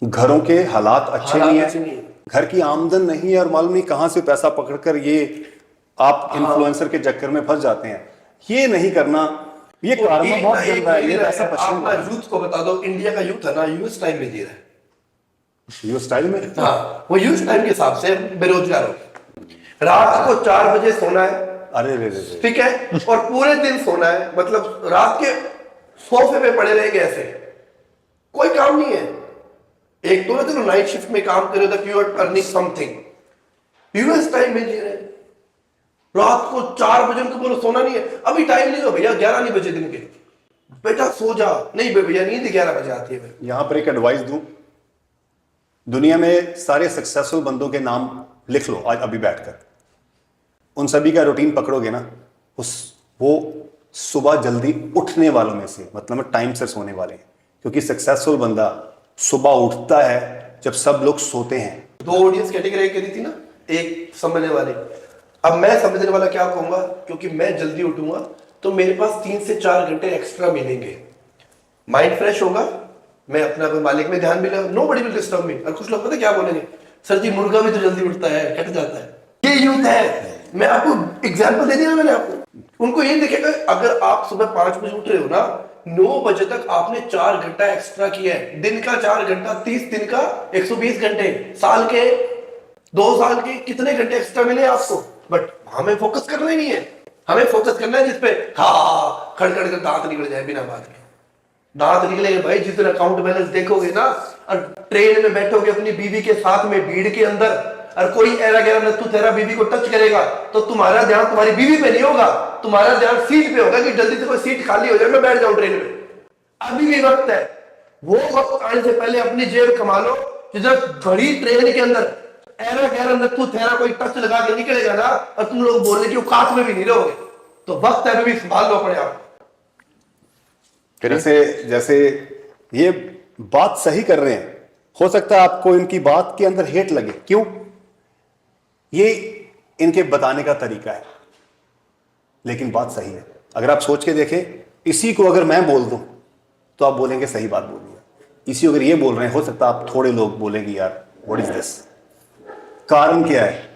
घरों के हालात अच्छे नहीं है, घर की आमदन नहीं है, और मालूम नहीं कहां से पैसा पकड़कर ये आप इन्फ्लुएंसर के चक्कर में फंस जाते हैं। ये नहीं करना, ये कार्मा बहुत गंदा है, ये पैसा पछताना है। यूथ को बता दो, इंडिया का यूथ है ना, यूएस टाइम में जी रहा है। यूएस टाइम में? हाँ, वो यूएस टाइम के हिसाब से बेरोजगार हो। रात को 4 बजे सोना है, अरे रे, ठीक है, और पूरे दिन सोना है। मतलब रात के सोफे पे पड़े रहेंगे ऐसे, कोई काम नहीं है। एक तो ना चलो नाइट शिफ्ट में काम करे तो you are earning something. US time में जी रहे हैं, रात को 4 बजे उनको बोलो सोना नहीं है, अभी टाइम नहीं हो भैया, 11 नहीं बजे दिन के, बेटा सो जा। नहीं भैया नींद 11 बजे आती है। यहां पर एक एडवाइस दूं, दुनिया में सारे सक्सेसफुल बंदों के नाम लिख लो आज अभी बैठकर। उन सभी का रूटीन पकड़ोगे ना, वो सुबह जल्दी उठने वालों में से, मतलब टाइम से सोने वाले हैं। क्योंकि सक्सेसफुल बंदा सुबह उठता है जब सब लोग सोते हैं। 2 ऑडियंस कैटेगरी करी थी ना, एक समझने वाले। अब मैं समझने वाला क्या कहूंगा, क्योंकि मैं जल्दी उठूंगा तो मेरे पास 3 से 4 घंटे एक्स्ट्रा मिलेंगे, माइंड फ्रेश होगा, मैं अपना मालिक में ध्यान भी लगा, nobody will disturb me. और कुछ लोग पता क्या बोलेंगे, सर जी मुर्गा भी तो जल्दी उठता है, कट जाता है। ये यूथ है, मैं आपको एग्जांपल दे दिया मैंने आपको। उनको ये देखेगा, अगर आप सुबह 5 बजे उठ रहे हो ना, 9 बजे तक आपने 4 घंटा एक्स्ट्रा किया है। दिन का 4 घंटा, 30 दिन का 120 घंटे, साल के 2 साल के कितने घंटे एक्स्ट्रा मिले आपको। बट हमें फोकस करना ही नहीं है, हमें फोकस करना है जिसपे हाँ खड़खड़ कर दांत निकल जाए बिना बात के। दांत निकलेंगे भाई जिस दिन अकाउंट बैलेंस देखोगे ना, और ट्रेन में बैठोगे अपनी बीवी के साथ में भीड़ के अंदर, और कोई ऐरा गैरा नत्थु तेरा बीवी को टच करेगा, तो तुम्हारा ध्यान तुम्हारी बीवी पे नहीं होगा, तुम्हारा ध्यान सीट पे होगा कि जल्दी से कोई सीट खाली हो जाए, मैं बैठ जाऊं ट्रेन में। अभी भी वक्त है, वो वक्त आने से पहले अपनी जेब कमा लो। जिधर भरी ट्रेन के अंदर ऐरा गैरा नत्थु तेरा कोई टच लगा के निकलेगा ना, और तुम लोग बोलने की औकात में भी नहीं रहोगे, तो वक्त है अभी भी संभाल लो अपने आप। जैसे ये बात सही कर रहे हैं, हो सकता है आपको इनकी बात के अंदर हेट लगे, क्यों? ये इनके बताने का तरीका है, लेकिन बात सही है। अगर आप सोच के देखें, इसी को अगर मैं बोल दूं तो आप बोलेंगे सही बात बोल दिया। इसी अगर ये बोल रहे हैं, हो सकता है आप थोड़े लोग बोलेंगे यार व्हाट इज दिस। कारण क्या है?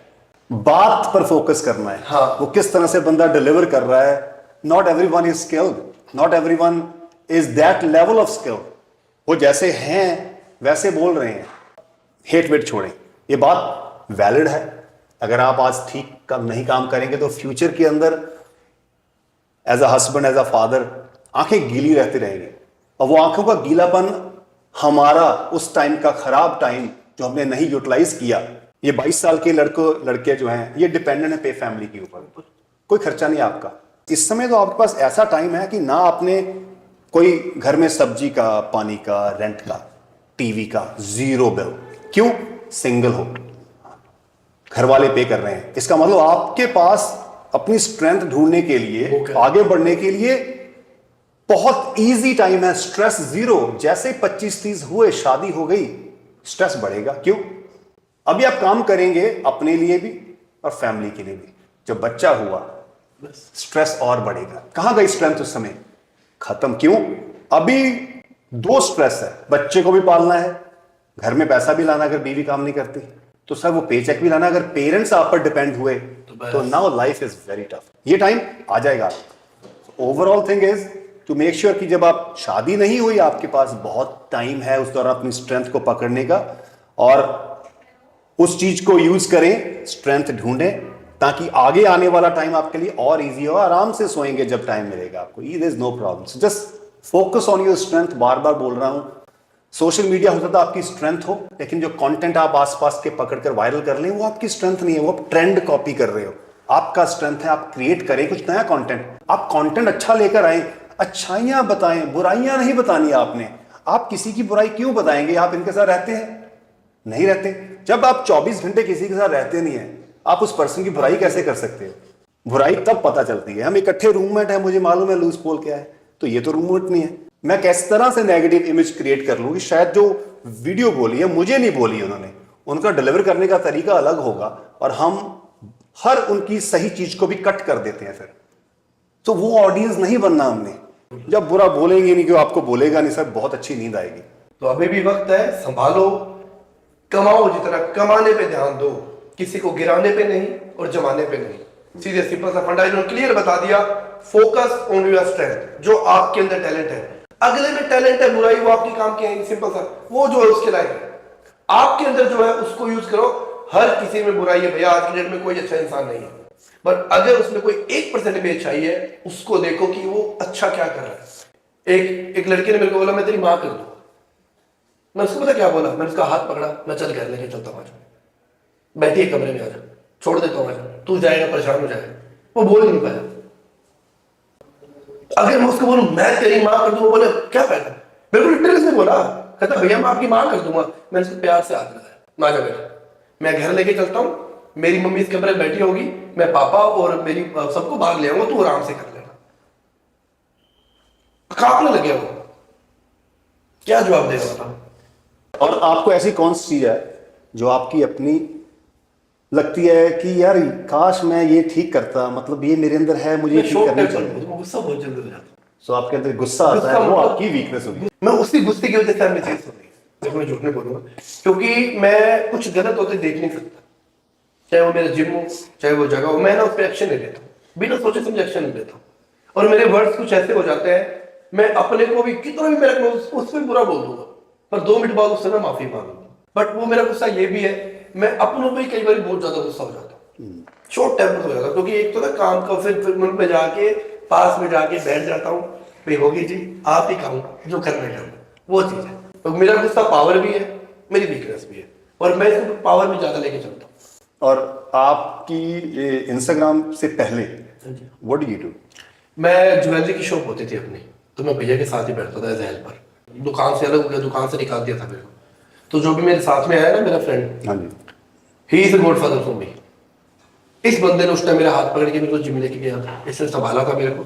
बात पर फोकस करना है। हाँ। वो किस तरह से बंदा डिलीवर कर रहा है। Not everyone is skilled, not everyone is that level of skill. वो जैसे हैं वैसे बोल रहे हैं। हेट वेट छोड़ें, ये बात वैलिड है। अगर आप आज ठीक नहीं काम करेंगे तो फ्यूचर के अंदर as a husband, as a father, आंखें गीली रहती रहेंगी। और वो आंखों का गीलापन हमारा उस टाइम का खराब टाइम जो हमने नहीं यूटिलाइज किया। ये 22 साल के लड़के जो हैं, ये डिपेंडेंट है पे फैमिली के ऊपर, कोई खर्चा नहीं आपका। इस समय तो आपके पास ऐसा टाइम है कि ना आपने कोई घर में सब्जी का, पानी का, रेंट का, टीवी का, जीरो बिल। क्यों? सिंगल हो, घर वाले पे कर रहे हैं। इसका मतलब आपके पास अपनी स्ट्रेंथ ढूंढने के लिए, आगे बढ़ने के लिए बहुत इजी टाइम है। Stress zero. जैसे 25-30 हुए, शादी हो गई, स्ट्रेस बढ़ेगा। क्यों? अभी आप काम करेंगे अपने लिए भी और फैमिली के लिए भी। जब बच्चा हुआ, स्ट्रेस और बढ़ेगा। कहां गई स्ट्रेंथ उस समय? खत्म। क्यों? अभी 2 स्ट्रेस है, बच्चे को भी पालना है, घर में पैसा भी लाना अगर बीवी काम नहीं करती, तो सर वो पेचेक भी लाना। अगर पेरेंट्स आप पर डिपेंड हुए तो now life is very tough. ये टाइम आ जाएगा। Overall thing is to make sure कि जब आप शादी नहीं हुई, आपके पास बहुत टाइम है उस दौरान अपनी स्ट्रेंथ को पकड़ने का, और उस चीज को यूज करें, स्ट्रेंथ ढूंढें, ताकि आगे आने वाला टाइम आपके लिए और इजी हो। आराम से सोएंगे जब टाइम मिलेगा आपको, there is no problem. Just focus on your strength. बार बार बोल रहा हूं, सोशल मीडिया हो सकता है आपकी स्ट्रेंथ हो, लेकिन जो कंटेंट आप आसपास के पकड़कर वायरल कर लें, वो आपकी स्ट्रेंथ नहीं है, वो आप ट्रेंड कॉपी कर रहे हो। आपका स्ट्रेंथ है आप क्रिएट करें कुछ नया कंटेंट। आप कंटेंट अच्छा लेकर आए, अच्छाइयां बताएं, बुराइयां नहीं बतानी आपने। आप किसी की बुराई क्यों बताएंगे? आप इनके साथ रहते हैं? नहीं रहते। जब आप 24 घंटे किसी के साथ रहते नहीं है, आप उस पर्सन की बुराई कैसे कर सकते हो? बुराई तब पता चलती है। हम इकट्ठे रूममेट है, मुझे मालूम है लूज पोल क्या है, तो ये तो रूममेट नहीं है। मैं किस तरह से नेगेटिव इमेज क्रिएट कर लूं कि शायद जो वीडियो बोली है मुझे नहीं बोली उन्होंने, उनका डिलीवर करने का तरीका अलग होगा, और हम हर उनकी सही चीज को भी कट कर देते हैं फिर। तो वो ऑडियंस नहीं बनना हमने। जब बुरा बोलेंगे नहीं, क्यों आपको बोलेगा नहीं सर, बहुत अच्छी नींद आएगी। तो अभी भी वक्त है, संभालो, कमाओ, जितना कमाने पे ध्यान दो, किसी को गिराने पे नहीं और जमाने पे नहीं। सीधे सिंपल सा फंडा इन्होंने क्लियर बता दिया। फोकस ऑन योर स्ट्रेंथ, जो आपके अंदर टैलेंट है। अगले में टैलेंट है, बुराई वो आपकी काम की है, सिंपल सा, वो जो है उसके लायक है। आपके अंदर जो है उसको यूज करो। हर किसी में बुराई है भैया, आज की डेट में कोई अच्छा इंसान नहीं है, बट अगर उसमें कोई 1% भी अच्छाई है, उसको देखो कि वो अच्छा क्या कर रहा है। एक लड़के ने मेरे को बोला मैं तेरी मां कर दूं। मैं उसको पता क्या बोला, मैंने उसका हाथ पकड़ा, मैं चल घर लेके चलता हूँ, बैठिए कमरे में आजा, छोड़ देता हूँ, तू जाएगा परेशान हो जाएगा। वो बोल नहीं पाया। अगर मैं उसको बोलूं मैं तेरी मां कर दूं, वो बोले क्या फायदा। बिल्कुल लिटरली से बोला, कहता भैया मैं आपकी मां कर दूंगा। मैंने उसको प्यार से हाथ लगाया, मां जा बेटा, मैं घर लेके चलता हूँ, मेरी मम्मी इस कमरे में बैठी होगी, मैं पापा और मेरी सबको भाग ले आऊंगा, तू आराम से कर लेना। कांपने लगे वो, क्या जवाब देगा बताओ। और आपको ऐसी कौन सी चीज है जो आपकी अपनी लगती है कि यार काश मैं ये ठीक करता, मतलब ये मेरे अंदर है, मुझे ये मैं ठीक शॉर्ट करनी टेम्पर चाहिए। हूँ, गुस्सा बहुत जल्दी हो जाता है। सो आपके अंदर गुस्सा आता है, गुस्सा वो मतलब- आपकी वीकनेस होगी। मैं उसी गुस्से की वजह से मैं चीज सुनी, देखो मैं झूठ नहीं बोलूंगा, क्योंकि मैं कुछ गलत होते देख नहीं सकता, चाहे वो मेरा जिम हो चाहे वो जगह हो, मैं ना उस पर एक्शन नहीं लेता, बिना सोचे समझे एक्शन नहीं लेता। और मेरे वर्ड्स कुछ ऐसे हो जाते हैं, मैं अपने को भी कितना भी मेरा क्लोज उस पर बुरा बोल दूंगा, पर 2 मिनट बाद उससे मैं माफी मांगूंगा। बट वो मेरा गुस्सा ये भी है, मैं अपनों पर कई बार बहुत ज्यादा गुस्सा हो जाता हूँ, शॉर्ट टेम्पर हो जाता हूँ, क्योंकि एक तो ना काम का फिर मुल्क में जाके पास में जाके बैठ जाता हूँ, भाई होगी जी आप ही कहूँ जो करना है वो चीज है। तो मेरा गुस्सा पावर भी है, मेरी वीकनेस भी है, और मैं इसको पावर में ज्यादा लेके चलता हूँ। और आपकी इंस्टाग्राम से पहले व्हाट डू यू डू? मैं ज्वेलरी की शॉप होती थी अपनी, तो मैं भैया के साथ ही बैठता था एज ए हेल्पर। दुकान से अलग हो गया, दुकान से निकाल दिया था मेरे को, तो जो भी मेरे साथ में आया ना मेरा फ्रेंड, हाँ जी। He is a godfather for me. इस बंदे ने उस टाइम मेरा हाथ पकड़ के मेरे को जिम लेके गया था, इसने संभाला था मेरे को,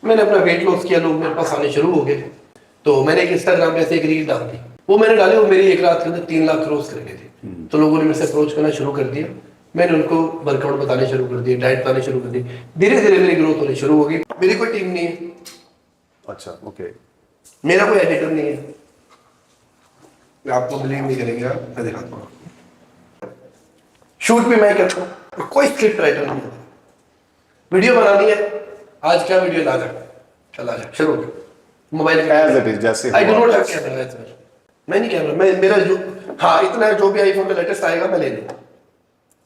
मैंने अपना वेट लॉस किया, लोग मेरे पास आने शुरू हो गए। तो मैंने एक इंस्टाग्राम पे ऐसे एक रील डाल दी, वो मैंने डाली, वो मेरी एक रात के अंदर 3 लाख क्रॉस कर गई थी। तो लोगों ने मेरे से अप्रोच करना शुरू कर दिया, मैंने उनको वर्कआउट बताने शुरू कर दिए, डाइट बताने शुरू कर दी, धीरे धीरे मेरी ग्रोथ होनी शुरू हो गई। मेरी कोई टीम नहीं है, अच्छा, ओके। मेरा कोई एडिटर नहीं है, आपको बिलीव नहीं करेंगे आप, मैं दिखाता हूँ। शूट भी मैं करता हूँ, कोई स्क्रिप्ट राइटर नहीं है, वीडियो बनानी है, आज क्या वीडियो ला जा, चला जा, शुरू मोबाइल As it is, जैसे आई डू हुआ। नॉट हैव कैमरा, मैं नहीं कैमरा, मैं मेरा जो, हाँ इतना है, जो भी आईफोन में लेटेस्ट आएगा मैं ले लूंगा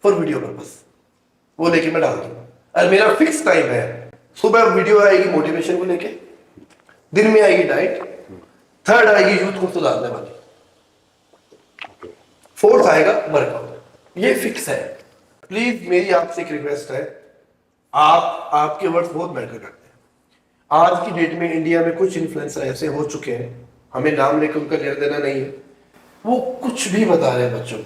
फॉर वीडियो पर्पस, वो लेके मैं डाल दूंगा। और मेरा फिक्स टाइम है, सुबह वीडियो आएगी मोटिवेशन को लेके, दिन में आएगी डाइट, थर्ड आएगी यूथ को सुधारने वाली, फोर्थ आएगा वर्कआउट, ये फिक्स है। प्लीज मेरी आपसे एक रिक्वेस्ट है, आपके वर्ड्स बहुत मैटर करते हैं। आज की डेट में इंडिया में कुछ इन्फ्लुएंसर ऐसे हो चुके हैं, हमें नाम लेकर उनका लेना देना नहीं है, वो कुछ भी बता रहे हैं बच्चों को।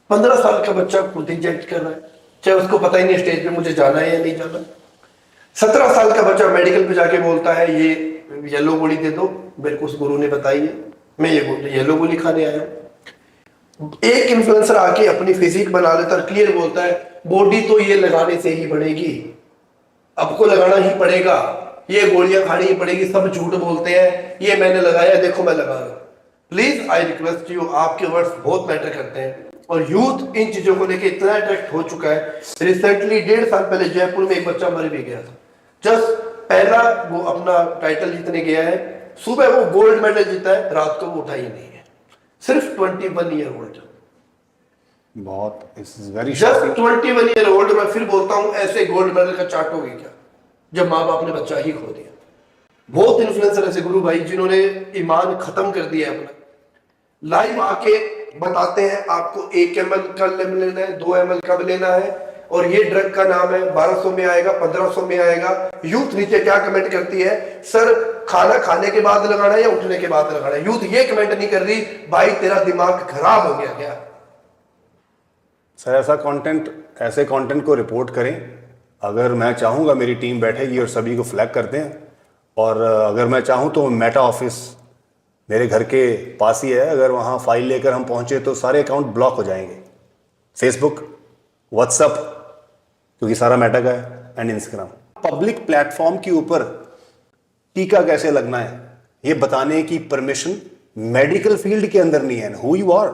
15 साल का बच्चा खुद इंजेक्ट कर रहा है, चाहे उसको पता ही नहीं स्टेज पे मुझे जाना है या नहीं जाना। 17 साल का बच्चा मेडिकल पे जाके बोलता है ये येलो गोली दे दो, मेरे को उस गुरु ने बताई है, मैं ये येलो गोली खाने आया हूँ। एक इन्फ्लुएंसर आके अपनी फिजिक बना लेता है, क्लियर बोलता है बॉडी तो ये लगाने से ही बढ़ेगी, आपको लगाना ही पड़ेगा, ये गोलियां खानी ही पड़ेगी, सब झूठ बोलते हैं, ये मैंने लगाया देखो मैं लगा रहा हूं। प्लीज आई रिक्वेस्ट यू, आपके वर्ड्स बहुत मैटर करते हैं, और यूथ इन चीजों को लेके इतना अट्रैक्ट हो चुका है। रिसेंटली 1.5 साल पहले जयपुर में एक बच्चा मर भी गया था, जस्ट पहला वो अपना टाइटल जीतने गया है, सुबह वो गोल्ड मेडल जीता है, रात को वो उठा ही नहीं है, सिर्फ 21 ईयर ओल्ड, बहुत, it's very just 21 year old. मैं फिर बोलता हूं ऐसे गोल्ड मेडल का चाटोगे क्या, जब माँ बाप ने बच्चा ही खो दिया। बहुत इन्फ्लुएंसर ऐसे गुरु भाई जिन्होंने ईमान खत्म कर दिया है अपना, लाइव आके बताते हैं आपको 1 ml का लेना है, 2 ml का लेना है, और ये ड्रग का नाम है, 1200 में आएगा, 1500 में आएगा। यूथ नीचे क्या कमेंट करती है, सर खाना खाने के बाद लगाना है या उठने के बाद लगाना है। यूथ ये कमेंट नहीं कर रही, भाई तेरा दिमाग खराब हो गया क्या। सर ऐसे कंटेंट को रिपोर्ट करें। अगर मैं चाहूँगा मेरी टीम बैठेगी और सभी को फ्लैग करते हैं, और अगर मैं चाहूँ तो मेटा ऑफिस मेरे घर के पास ही है, अगर वहाँ फाइल लेकर हम पहुँचे तो सारे अकाउंट ब्लॉक हो जाएंगे, फेसबुक, व्हाट्सएप, क्योंकि सारा मेटा का है, एंड इंस्टाग्राम। पब्लिक प्लेटफॉर्म के ऊपर टीका कैसे लगना है ये बताने की परमिशन मेडिकल फील्ड के अंदर नहीं है, हु यू आर।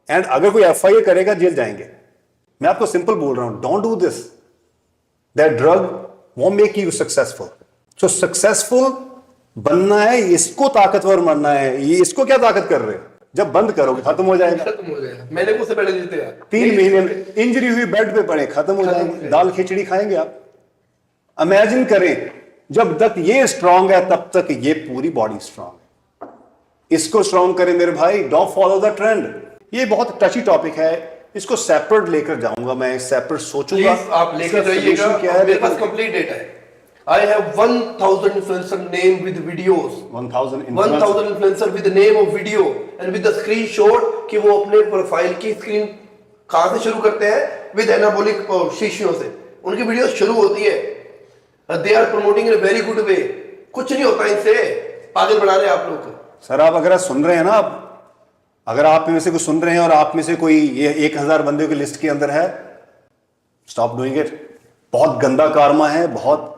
एंड अगर कोई एफआईआर करेगा जेल जाएंगे। मैं आपको सिंपल बोल रहा हूं, don't do this, that drug won't make you successful. So successful बनना है, इसको ताकतवर बनना है, ये इसको क्या ताकत कर रहे हो, जब बंद करोगे खत्म हो जाएगा, खत्म हो जाएगा। मैंने को उससे पहले जीते यार 3 महीने में इंजरी हुई बेड पे पड़े, खत्म हो जाएंगे, दाल खिचड़ी खाएंगे आप। इमेजिन करें, जब तक ये स्ट्रांग है तब तक ये पूरी बॉडी स्ट्रांग है। इसको स्ट्रांग करें मेरे भाई, डोंट फॉलो द ट्रेंड। ये बहुत टची टॉपिक है, इसको सेपरेट लेकर जाऊंगा मैं, सेपरेट सोचूंगा। प्लीज आप लेकर जाइएगा, क्या है मेरे पास कंप्लीट डेटा है। I have 1000 influencer name with videos, 1000 influencer with name of video and with the screenshot कि वो अपने प्रोफाइल की स्क्रीन कहां से शुरू करते हैं, with anabolic शीशियों से उनकी वीडियो शुरू होती है। They are promoting in a very good way, कुछ नहीं होता इनसे, पागल बना रहे हैं आप लोग को। सर आप अगर सुन रहे हैं ना, अगर आप में से कुछ सुन रहे हैं और आप में से कोई ये 1000 बंदे की लिस्ट के अंदर है, स्टॉप डूइंग इट। बहुत गंदा कारमा है, बहुत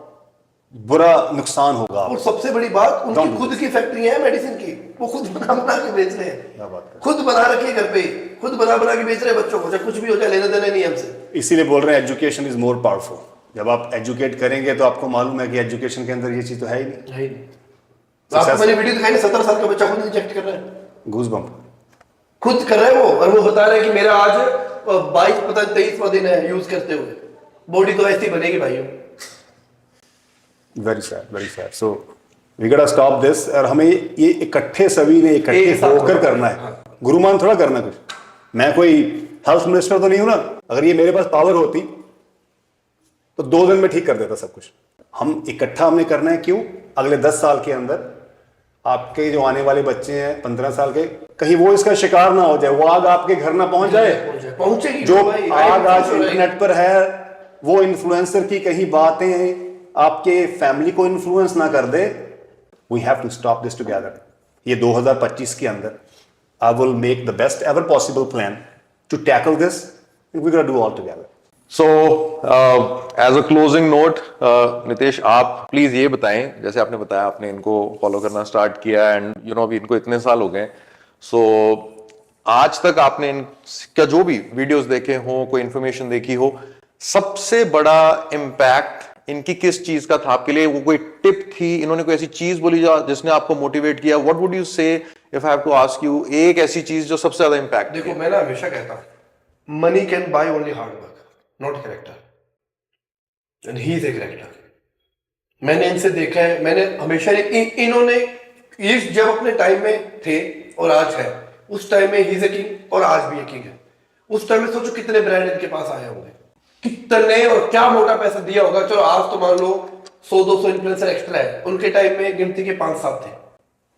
बुरा नुकसान होगा। और सबसे बड़ी बात, उनकी Don't do खुद की फैक्ट्री है मेडिसिन की, वो खुद बना बना के बेच रहे क्या बात हैं, कर। खुद बना रखी है घर पे, खुद बना बना के बेच रहे हैं बच्चों को, चाहे कुछ भी हो जाए, लेना देना नहीं है हमसे। इसीलिए बोल रहे हैं एजुकेशन इज मोर पावरफुल। जब आप एजुकेट करेंगे तो आपको मालूम है कि एजुकेशन के अंदर ये चीज तो है ही नहीं। तो आपको मैंने वीडियो दिखाई ना, 17 साल का बच्चा खुद इंजेक्ट कर रहा है, गूज़बम्प। खुद कर रहा है वो, और वो बता रहा है कि मेरा आज 22 पता 23वां दिन है यूज करते हुए, बॉडी तो ऐसी बनेगी भाइयों। Very sad, very sad. So we got to stop this. और हमें ये इकट्ठे सभी ने इकट्ठे एक साथ होकर करना है, गुरुमान थोड़ा करना कुछ। मैं कोई हेल्थ मिनिस्टर तो नहीं हूं ना। अगर ये मेरे पास पावर होती तो 2 दिन में ठीक कर देता सब कुछ। हम इकट्ठा हमने करना है। क्यों? अगले 10 साल के अंदर आपके जो आने वाले बच्चे हैं 15 साल के, कहीं वो इसका शिकार ना हो जाए, वो आग आपके घर ना पहुंच जाए। पहुंचेगी जो भाई, आग आज इंटरनेट पर है, वो इन्फ्लुएंसर की कहीं बातें आपके फैमिली को इन्फ्लुएंस ना कर दे। We have to stop this together. ये 2025 के अंदर I will make the best ever possible plan to tackle this. We gonna do all together. So as a closing note, Nitesh आप प्लीज ये बताएं, जैसे आपने बताया आपने इनको फॉलो करना स्टार्ट किया एंड यू नो अभी इनको इतने साल हो गए, सो आज तक आपने इनका जो भी वीडियोस देखे हो, कोई इंफॉर्मेशन देखी हो, सबसे बड़ा इम्पैक्ट इनकी किस चीज का था आपके लिए? वो कोई टिप थी, इन्होंने कोई ऐसी चीज बोली जिसने आपको मोटिवेट किया? What would you say if I have to ask you, एक ऐसी चीज जो सबसे ज्यादा इम्पैक्ट? देखो मैं ना हमेशा कहता हूं, money can by only hard work, not character, and he is a character. मैंने इनसे देखा है, मैंने हमेशा इन्होंने ये जब अपने टाइम में थे और आज है, उस टाइम में ही इज ए किंग और आज भी ए किंग है। उस टाइम में सोचो कितने ब्रांड इनके पास आए होंगे, कितने और क्या मोटा पैसा दिया होगा। चलो आज तो मान लो 100-200 इन्फ्लुएंसर एक्स्ट्रा है, उनके टाइम में गिनती के 5-7 थे,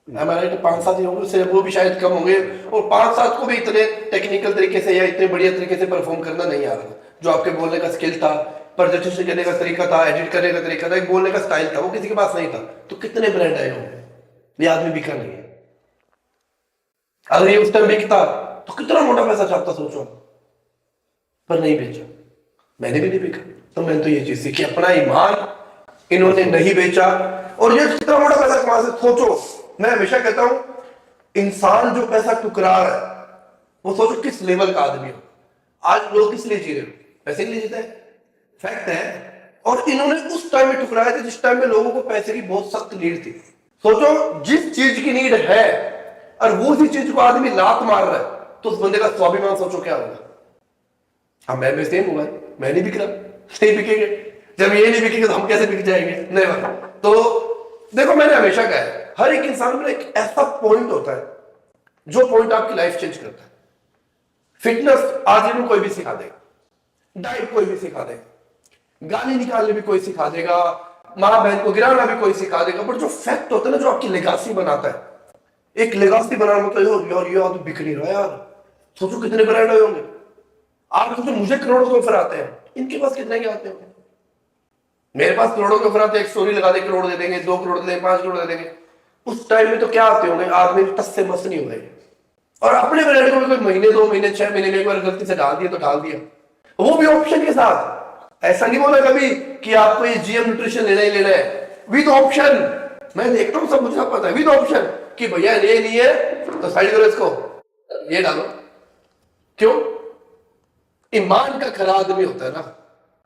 हमारे तो 5-7 ही होंगे, उससे वो भी शायद कम होंगे। और 5-7 को भी इतने टेक्निकल तरीके से या इतने बढ़िया तरीके से परफॉर्म करना नहीं आ रहा। जो आपके बोलने का स्किल था, प्रेजेंटेशन करने का तरीका था, एडिट करने का तरीका था, एक बोलने का स्टाइल था, वो किसी के पास नहीं था। तो कितने ब्रांड आए होंगे, ये आदमी बिका नहीं है। अगर ये उस टाइम बिकता तो कितना मोटा पैसा छापता सोचो, पर नहीं बेचा। मैंने भी नहीं बेचा, तो मैंने तो ये चीज सीखी, अपना ईमान इन्होंने नहीं बेचा। और ये कितना मोटा पैसा कमा से सोचो। मैं हमेशा कहता हूं, इंसान जो पैसा टुकरा रहा है, वो सोचो किस लेवल का आदमी हो। आज लोग किस लिए जी रहे हो? पैसे के लिए जीते हैं, फैक्ट है। और इन्होंने उस टाइम में टुकराए थे जिस टाइम में लोगों को पैसे की बहुत सख्त नीड थी। सोचो जिस चीज की नीड है और वो उसी चीज को आदमी लात मार रहा है, तो उस बंदे का स्वाभिमान सोचो क्या होगा। हाँ मैं भी सेम हुआ, मैं नहीं बिक रहा, नहीं बिकेंगे। जब ये नहीं बिकेंगे तो हम कैसे बिक जाएंगे? नहीं बात। तो देखो मैंने हमेशा कहा है, हर एक इंसान में एक ऐसा पॉइंट होता है जो पॉइंट आपकी लाइफ चेंज करता है। फिटनेस आज इन्हें कोई भी सिखा देगा, डाइट कोई भी सिखा देगा, गाली निकालने भी कोई सिखा देगा, माँ बहन को गिराना भी कोई सिखा देगा। पर जो फैक्ट होता है ना, जो आपकी लेगासी बनाता है, एक लेगासी बनाना मतलब यार ये आदमी बिक नहीं रहा यार। सोचो कितने ब्रांड आए होंगे। आप सोचो मुझे करोड़ों के ऑफर आते हैं, इनके पास कितने के आते होंगे? मेरे पास करोड़ों के ऑफर आते हैं, एक स्टोरी लगा दे करोड़ दे देंगे, 2 करोड़ दे देंगे, 5 करोड़ दे देंगे। उस टाइम में तो क्या आते होंगे, आदमी टस से मस नहीं हो गए। और अपने ब्रांड को कोई महीने 2 महीने 6 महीने में एक बार गलती से डाल दिया तो डाल दिया, वो भी ऑप्शन के साथ। ऐसा नहीं बोला कभी कि आपको ये जीएम न्यूट्रिशन लेना ही लेना है, विद ऑप्शन। मैं देखता हूँ सब, मुझे सब पता है, विद ऑप्शन कि भैया ये नहीं है तो साइड करो इसको, ये डालो। क्यों? ईमान का खरा आदमी होता है ना,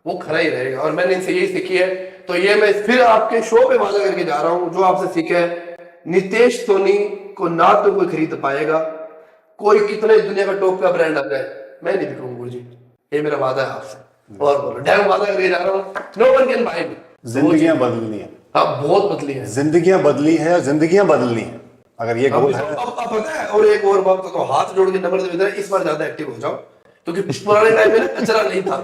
वो खरा ही रहेगा। और मैंने इनसे यही सीखी है। तो ये मैं फिर आपके शो पे वादा करके जा रहा हूं, जो आपसे सीखा है, नितेश सोनी को ना तो कोई खरीद पाएगा, कोई कितने दुनिया का टॉप का ब्रांड आ जाए, मैं नहीं बिकूंगा गुरुजी, ये मेरा वादा है आपसे। और बोलो डैम वादा करके जा रहा हूँ, नो वन कैन बाय मी। जिंदगियां बदलनी है। हाँ बहुत बदली है, जिंदगियां बदली है और जिंदगियां बदलनी है। अगर ये गोल है। अब पता है। और एक और बात तो हाथ जोड़ के नंबर दे, इस बार ज्यादा एक्टिव हो जाओ, क्योंकि पुराने टाइम में ना कचरा नहीं था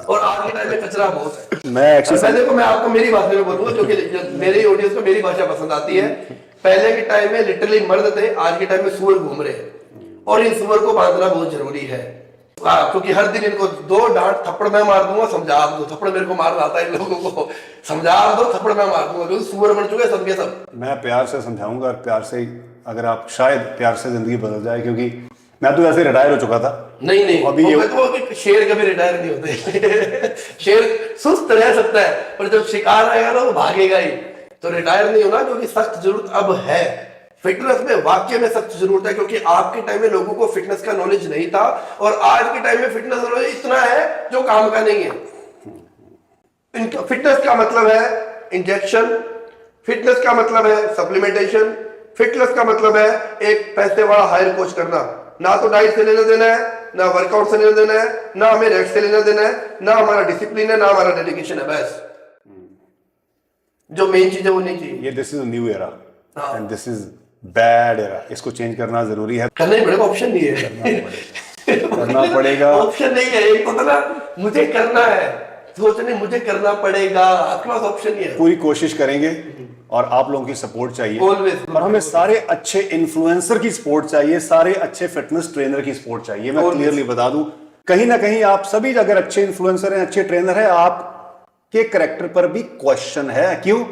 और आज के टाइम में कचरा बहुत है। मैं एक्चुअली देखो मैं आपको मेरी भाषा में बोलूंगा, क्योंकि मेरी ऑडियंस को मेरी भाषा पसंद आती है। पहले के टाइम में लिटरली मर्द थे, आज के टाइम में सुअर घूम रहे हैं, और इन सुअर को बांधना बहुत जरूरी है। क्योंकि हर दिन इनको 2 डांट थप्पड़ मैं मार दूंगा, समझा दो। थप्पड़ मेरे को मारना आता है इन लोगों को, समझा दो, थप्पड़ मैं मार दूंगा, क्योंकि सुअर बन चुके सब के सब। मैं प्यार से समझाऊंगा, और प्यार से ही, अगर आप शायद प्यार से जिंदगी बदल जाए। क्योंकि मैं तो वैसे रिटायर हो चुका था। नहीं नहीं, अभी वो कहते हैं कि शेर कभी रिटायर नहीं होते। शेर सुस्त रह सकता है पर जब शिकार आएगा ना वो भागेगा ही। तो रिटायर नहीं होना, क्योंकि सख्त जरूरत अब है फिटनेस में, वाकई में सख्त जरूरत है। क्योंकि आपके टाइम में लोगों को फिटनेस का नॉलेज नहीं था और आज के टाइम में फिटनेस नॉलेज इतना है जो काम का नहीं है। इनका फिटनेस का मतलब है इंजेक्शन, फिटनेस का मतलब है सप्लीमेंटेशन, फिटनेस का मतलब है एक पैसे वाला हायर कोच करना। ना तो डाइट से लेना देना है, ना वर्कआउट से लेना देना है, ना हमें रेस्ट से लेना देना है, ना हमारा डिसिप्लिन है, ना हमारा डेडिकेशन है। बस जो मेन चीज है वो नहीं चाहिए। ये दिस इज न्यू एरा हाँ। And this is bad era. इसको चेंज करना जरूरी है। करना ही पड़ेगा, ऑप्शन नहीं है। करना पड़ेगा। ऑप्शन नहीं है, एक होता ना मुझे करना है, सोचने मुझे करना पड़ेगा, आपके पास ऑप्शन नहीं है। पूरी कोशिश करेंगे और आप लोगों की सपोर्ट चाहिए। Always। और हमें सारे अच्छे इन्फ्लुएंसर की सपोर्ट चाहिए, सारे अच्छे फिटनेस ट्रेनर की सपोर्ट चाहिए। मैं Always। क्लियरली बता दूं, कहीं ना कहीं आप सभी अगर अच्छे इन्फ्लुएंसर हैं, अच्छे ट्रेनर हैं, आपके कैरेक्टर पर भी क्वेश्चन है। क्यों?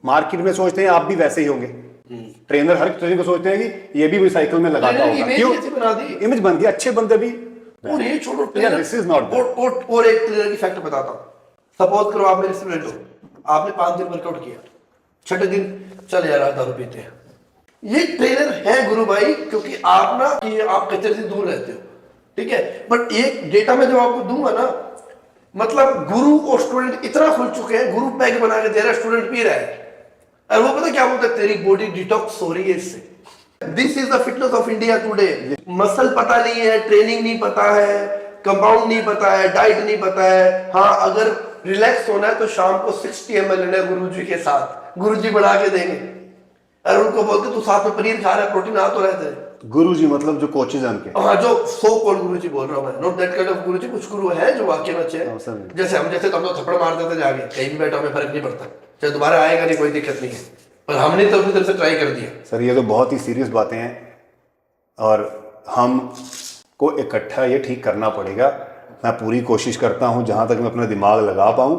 मार्केट में सोचते हैं आप भी वैसे ही होंगे। ट्रेनर हर ट्रेनर को सोचते हैं कि ये भी रिसाइकल में लगाता ट्रेनर की होगा। image क्यों? कैसे बना दी? इमेज बन गई, अच्छे बंदे भी। और ये छोड़ो Yeah, this is not good। और एक ट्रेनर की फैक्ट बताता हूँ। सपोज करो आप मेरे स्टूडेंट हो, आपने 5 दिन वर्कआउट किया, छठे दिन चल यार आप दारू पीते हैं। ये ट्रेनर है गुरु भाई, क्योंकि आप ना कि आप कचरे से दूर रहते हो, ठीक है। बट एक डेटा में जो आपको दूंगा ना, मतलब गुरु और स्टूडेंट इतना खुल चुके हैं, गुरु पैक बना के दे रहा है, स्टूडेंट पी रहा है। और वो पता क्या बोलता है, तेरी बॉडी डिटॉक्स हो रही है इससे। This is the fitness of India today. Muscle पता नहीं है, ट्रेनिंग नहीं पता है, कंपाउंड नहीं पता है, डाइट नहीं पता है। हाँ, अगर रिलैक्स होना है तो शाम को 60 ml लेना है गुरुजी के साथ, गुरुजी बढ़ा के देंगे। और उनको बोलते तू साथ में पनीर खा रहा है, प्रोटीन आ तो रहते हैं। गुरुजी मतलब जो कोचेज हैं उनके। हाँ, जो सो कॉल्ड गुरुजी बोल रहा हूँ मैं, नॉट दैट काइंड ऑफ गुरुजी। कुछ गुरु है जो वाकई में अच्छे हैं, जैसे हम तो थप्पड़ मार देते जाके, कहीं भी बैठा हमें फर्क नहीं पड़ता, चाहे दोबारा आएगा नहीं, कोई दिक्कत नहीं है। पर हमने तो अपनी तरफ से ट्राई कर दिया। सर ये तो बहुत ही सीरियस बातें हैं और हम को इकट्ठा ये ठीक करना पड़ेगा। मैं पूरी कोशिश करता हूं जहां तक मैं अपना दिमाग लगा पाऊं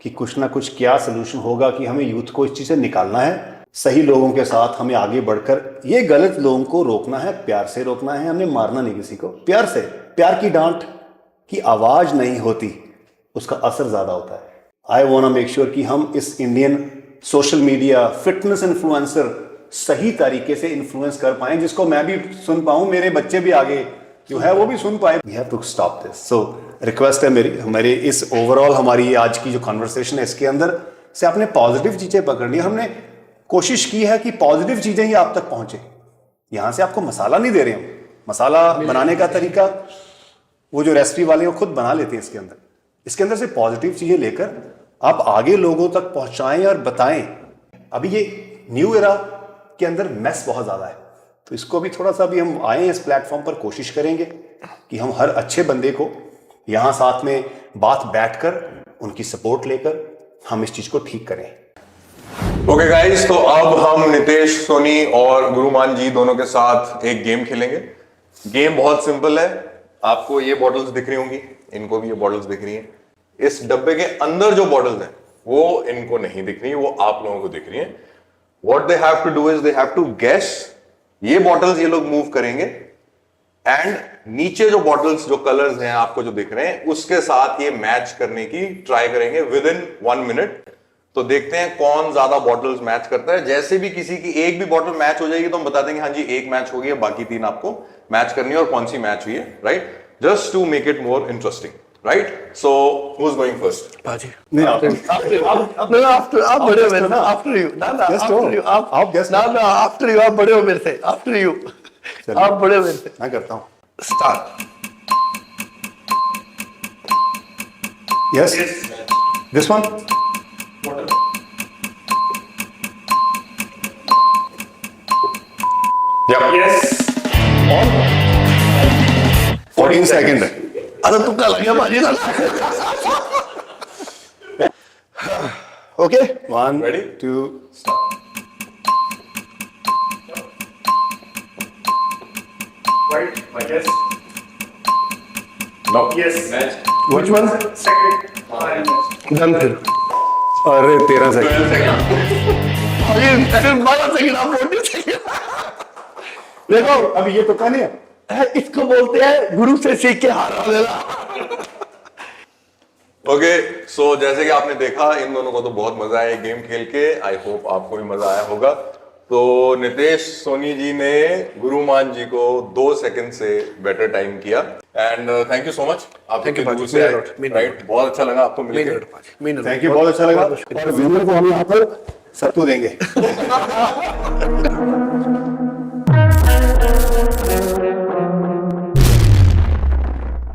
कि कुछ ना कुछ क्या सलूशन होगा कि हमें यूथ को इस चीज़ से निकालना है। सही लोगों के साथ हमें आगे बढ़कर ये गलत लोगों को रोकना है, प्यार से रोकना है। हमें मारना नहीं किसी को, प्यार से। प्यार की डांट की आवाज़ नहीं होती, उसका असर ज़्यादा होता है। I want to make sure कि हम इस Indian social media fitness influencer सही तरीके से इन्फ्लुएंस कर पाए, जिसको मैं भी सुन पाऊं, मेरे बच्चे भी आगे जो है वो भी सुन पाए। We have to stop this. So request है मेरी इस ओवरऑल हमारी आज की जो कन्वर्सेशन है, इसके अंदर से आपने पॉजिटिव चीजें पकड़नी। हमने कोशिश की है कि पॉजिटिव चीजें ही आप तक पहुंचे। यहां से आपको मसाला नहीं दे रहे हम, मसाला बनाने का तरीका वो जो रेसिपी वाले वो खुद बना लेते हैं। इसके अंदर से पॉजिटिव चीजें लेकर आप आगे लोगों तक पहुंचाएं और बताएं। अभी ये न्यू एरा के अंदर मेस बहुत ज्यादा है, तो इसको भी थोड़ा सा भी हम आए इस प्लेटफॉर्म पर, कोशिश करेंगे कि हम हर अच्छे बंदे को यहां साथ में बात बैठकर उनकी सपोर्ट लेकर हम इस चीज को ठीक करें। ओके गाइस, तो अब हम नितेश सोनी और गुरुमान जी दोनों के साथ एक गेम खेलेंगे। गेम बहुत सिंपल है। आपको ये बॉटल्स दिख रही होंगी, इनको भी ये बॉटल्स दिख रही हैं। इस डब्बे के अंदर जो बॉटल्स हैं वो इनको नहीं दिख रही, वो आप लोगों को दिख रही हैं। What they have to do is they have to guess. ये बॉटल्स ये लोग मूव करेंगे एंड नीचे जो बॉटल्स जो कलर्स हैं आपको जो दिख रहे हैं उसके साथ ये मैच करने की ट्राई करेंगे विद इन 1 मिनट। तो देखते हैं कौन ज्यादा बॉटल्स मैच करता है। जैसे भी किसी की एक भी बॉटल मैच हो जाएगी तो हम बता देंगे हाँ जी एक मैच हो गई है, बाकी 3 आपको मैच करनी है और कौन सी मैच हुई है, right? Just to make it more interesting, right? So who is going first? बाजी नहीं आप बड़े हो मेरे से, आफ्टर यू। ना आफ्टर यू आप गेस ना आफ्टर यू, आप बड़े हो मेरे से, आफ्टर यू आप बड़े हो मेरे से। मैं करता हूं। Start. Yes, this one. Yes 14 second. अरे तुक्का लग गया बाजी ना। Okay 1 Ready? 2 Right, I guess. No Yes. Which one? Second. Done फिर। अरे 13 सेकंड। अरे सिर्फ 12 सेकंड, आप 14 सेकंड। देखो अभी ये तो कहने है इसको बोलते हैं गुरु से सीख के हारा लेना। ओके सो जैसे कि आपने देखा इन दोनों को तो बहुत मजा आया गेम खेल के। आई होप आपको भी मजा आया होगा। तो नितेश सोनी जी ने गुरुमान जी को 2 सेकंड से बेटर टाइम किया and thank you so much. आप Thank you, दूर Paji. से आए, Mean a lot, mean a right? बहुत अच्छा लगा आपको मिलकर। थैंक यू, बहुत अच्छा लगा। और विनर को हम यहाँ पर सत्तू देंगे।